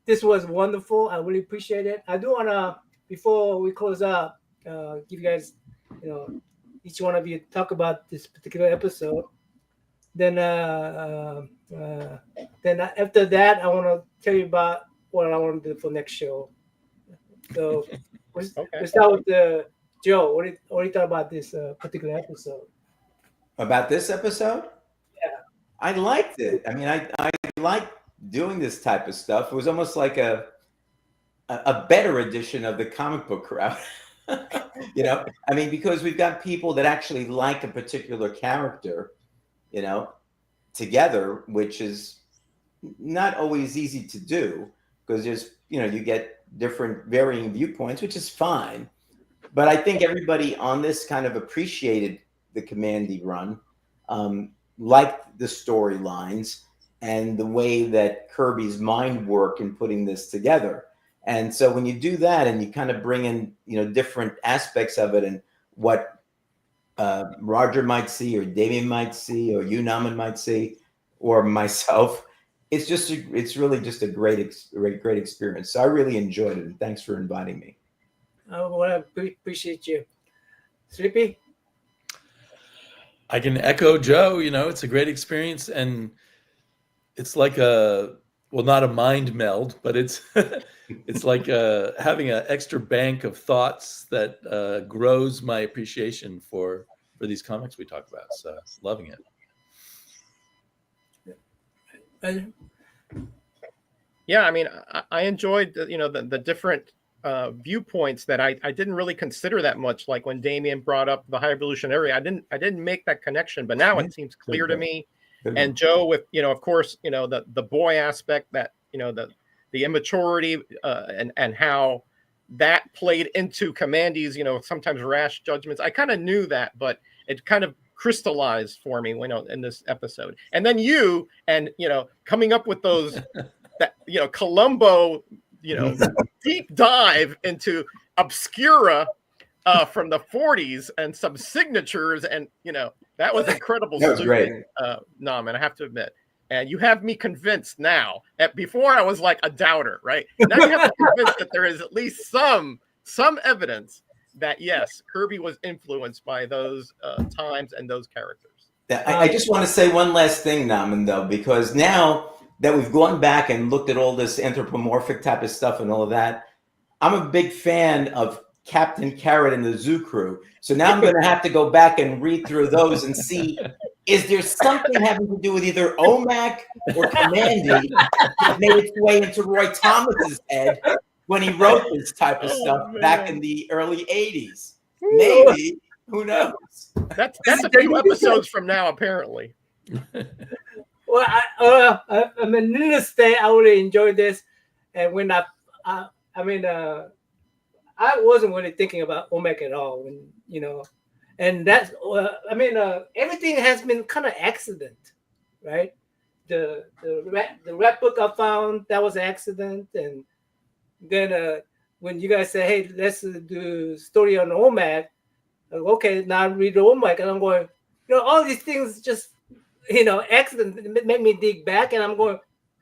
this was wonderful. I really appreciate it. I do want to, before we close up, give you guys, each one of you talk about this particular episode. Then after that, I want to tell you about what I want to do for next show. So we'll start with Joe. What do you thought about this particular episode? About this episode? Yeah. I liked it. I mean, I like doing this type of stuff. It was almost like a better edition of the comic book crowd. I mean, because we've got people that actually like a particular character, together, which is not always easy to do because there's, you get different varying viewpoints, which is fine. But I think everybody on this kind of appreciated the Kamandi run, liked the storylines and the way that Kirby's mind worked in putting this together. And so when you do that and you kind of bring in, different aspects of it and what Roger might see or Damien might see or you, Naman, might see or myself, it's really just a great experience. So I really enjoyed it, and thanks for inviting me. Well, I appreciate you. Sleepy? I can echo Joe. It's a great experience, and it's like not a mind meld, but it's it's like having an extra bank of thoughts that grows my appreciation for these comics we talk about. So loving it. Yeah, I mean, I enjoyed the different viewpoints that I didn't really consider that much. Like when Damien brought up the high evolutionary, I didn't make that connection, but now it seems clear to me. And Joe, with of course, the boy aspect, that the immaturity and how that played into Kamandi's sometimes rash judgments. I kind of knew that, but it kind of crystallized for me in this episode. And then coming up with those that Columbo deep dive into Obscura from the 40s and some signatures, and that was incredible. That was great. Nam, and I have to admit, and you have me convinced now. Before I was like a doubter, right? Now you have me convinced that there is at least some evidence that yes, Kirby was influenced by those times and those characters. I just want to say one last thing, Naman, though, because now that we've gone back and looked at all this anthropomorphic type of stuff and all of that, I'm a big fan of Captain Carrot and the Zoo Crew. So now I'm going to have to go back and read through those and see, is there something having to do with either OMAC or Kamandi that made its way into Roy Thomas's head when he wrote this type of stuff back in the early 80s? Maybe. Who knows? That's a few episodes from now, apparently. Well, I mean, needless to say, I really enjoyed this, and when I wasn't really thinking about OMAC at all, and that's everything has been kind of accident, right? The rap book I found, that was an accident, and then when you guys say, hey, let's do story on OMAC, okay, now I read the OMAC, and I'm going, all these things just. Accident make me dig back, and I'm going,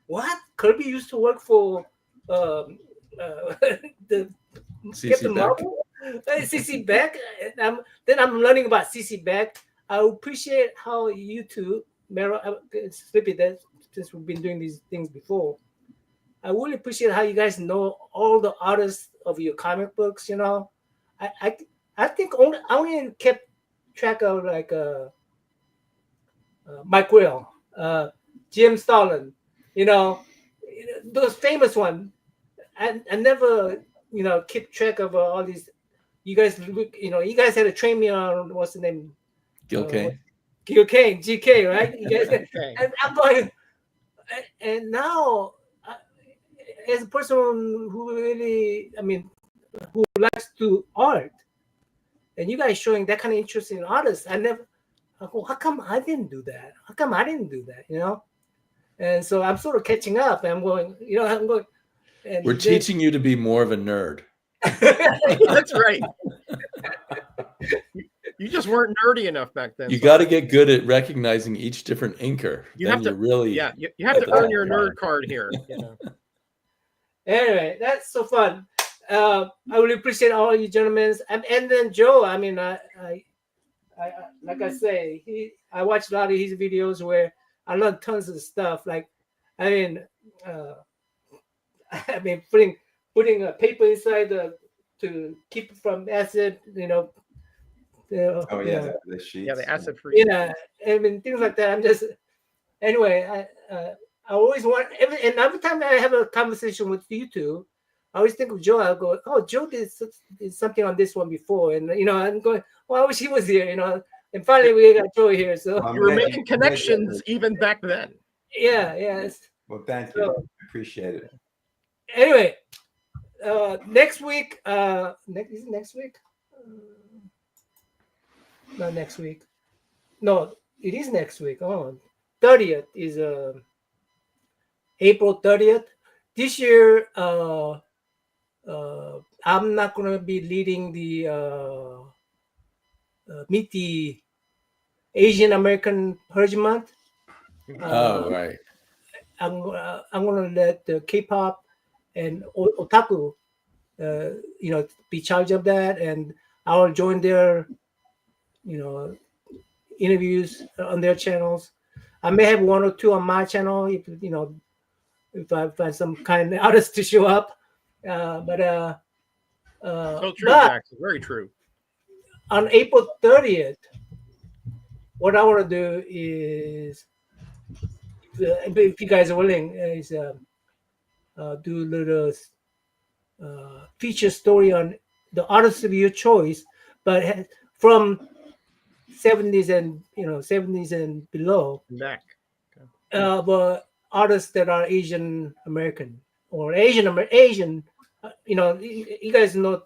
what? Kirby used to work for the CC Beck. CC Beck. Then I'm learning about CC Beck. I appreciate how you two, Meryl, Slippy, that since we've been doing these things before, I really appreciate how you guys know all the artists of your comic books. I think I only kept track of like. Mike Will, Jim Stalin, those famous ones. I never, keep track of all these. You guys had to train me on what's the name? Gil Kane. Gil Kane, GK, right? You guys, and I'm going, and now, as a person who really, who likes to art, and you guys showing that kind of interest in artists, I go, how come I didn't do that? How come I didn't do that? And so I'm sort of catching up, and I'm going. And we're teaching you to be more of a nerd. That's right. You just weren't nerdy enough back then. You got to get good at recognizing each different inker. You have to earn your nerd card here. Anyway, that's so fun. I really appreciate all you gentlemen, and then Joe. I like I say, I watched a lot of his videos where I learned tons of stuff. Like, putting a paper inside to keep it from acid. The sheets. Yeah, the acid free. Yeah, things like that. I'm just anyway. I always want every time I have a conversation with you two, I always think of Joe. I'll go, oh, Joe did something on this one before, and I'm going, well, I wish he was here, And finally, we got Joe here, so you were making connections even back then. Yeah, yes. Well, thank you. Appreciate it. Anyway, next week. Next week? Not next week. No, it is next week. Oh, 30th is April 30th. This year, I'm not going to be leading the Meet the Asian American Heritage Month. Right. I'm gonna let the K-pop and otaku, be charged of that, and I'll join their, interviews on their channels. I may have one or two on my channel if I find some kind of artist to show up. So true, but Jackson. Very true. on April 30th, what I want to do is, if you guys are willing, is do a little feature story on the artists of your choice, but from 70s and 70s and below. Back. But artists that are Asian American or Asian. You guys know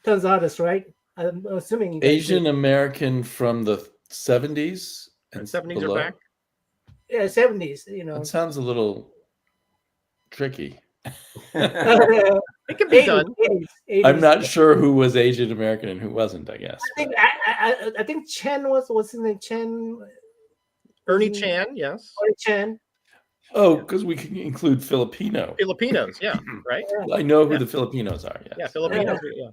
tons of artists, right? I'm assuming you guys Asian do. American from the 70s And 70s below. are back. Yeah, 70s. That sounds a little tricky. It can be done. 80s. I'm not sure who was Asian American and who wasn't, I guess. I think Chen what's his name? Chen. Ernie Chan, yes. Ernie Chen. Oh, because we can include Filipino. Filipinos, yeah, right? I know who the Filipinos are. Yes. Yeah, Filipinos, yeah.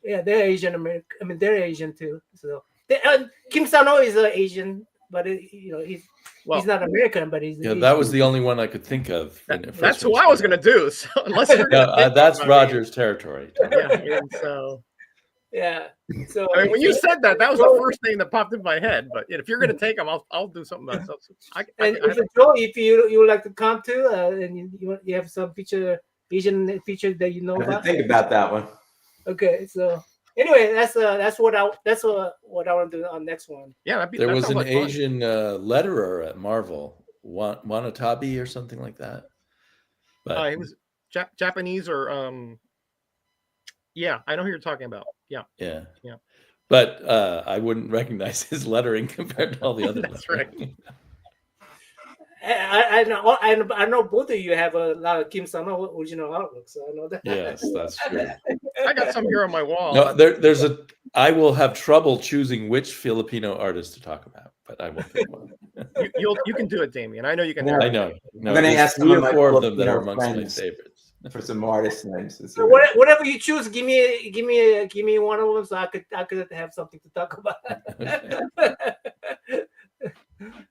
Yeah, they're Asian American. I mean, they're Asian too. So Kim Sano is Asian, but he's not American, but he's. Yeah, that was the only one I could think of. That's who I was going to do. So unless you're that's Roger's territory. Yeah, and so. Yeah. So I mean, when you said that was the first thing that popped in my head. But if you're going to take them, I'll do something else. If you would like to come too, and you have some Asian features that you know I have to about. think about that one. Okay, so anyway, that's what I want to do on next one. Yeah, there was an Asian letterer at Marvel, Wanatabi or something like that. But he was Japanese or yeah, I know who you're talking about. Yeah. But I wouldn't recognize his lettering compared to all the other. That's right. I know both of you have a lot of Kim Sano original artwork, so I know that. Yes, that's true. I got some here on my wall. No, I will have trouble choosing which Filipino artist to talk about, but I will pick one. You can do it, Damien. I know you can. I know. No, I'm going to ask 3 or 4 of them that Filipino are amongst my friends favorites. for some artist names. So whatever you choose, give me one of them, so I could have something to talk about.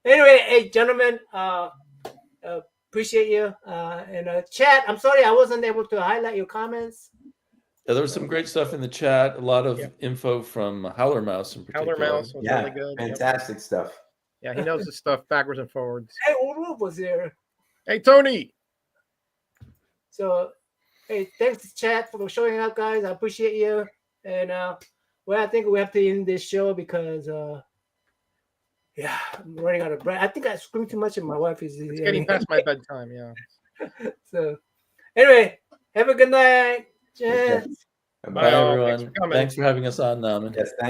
Anyway, hey gentlemen, appreciate you. And chat, I'm sorry I wasn't able to highlight your comments. Yeah, there was some great stuff in the chat. A lot of info from Howler Mouse in particular. Howler Mouse was really good. Fantastic stuff. Yeah, he knows his stuff backwards and forwards. Hey, Ulruf was there. Hey, Tony. So, hey, thanks chat for showing up, guys. I appreciate you. And I think we have to end this show because I'm running out of breath. I think I screamed too much, and my wife is getting past my bedtime. Yeah. So, anyway, have a good night. Cheers. Okay. Bye, everyone. Thanks for coming. Thanks for having us on, Naman. Yes, thank you.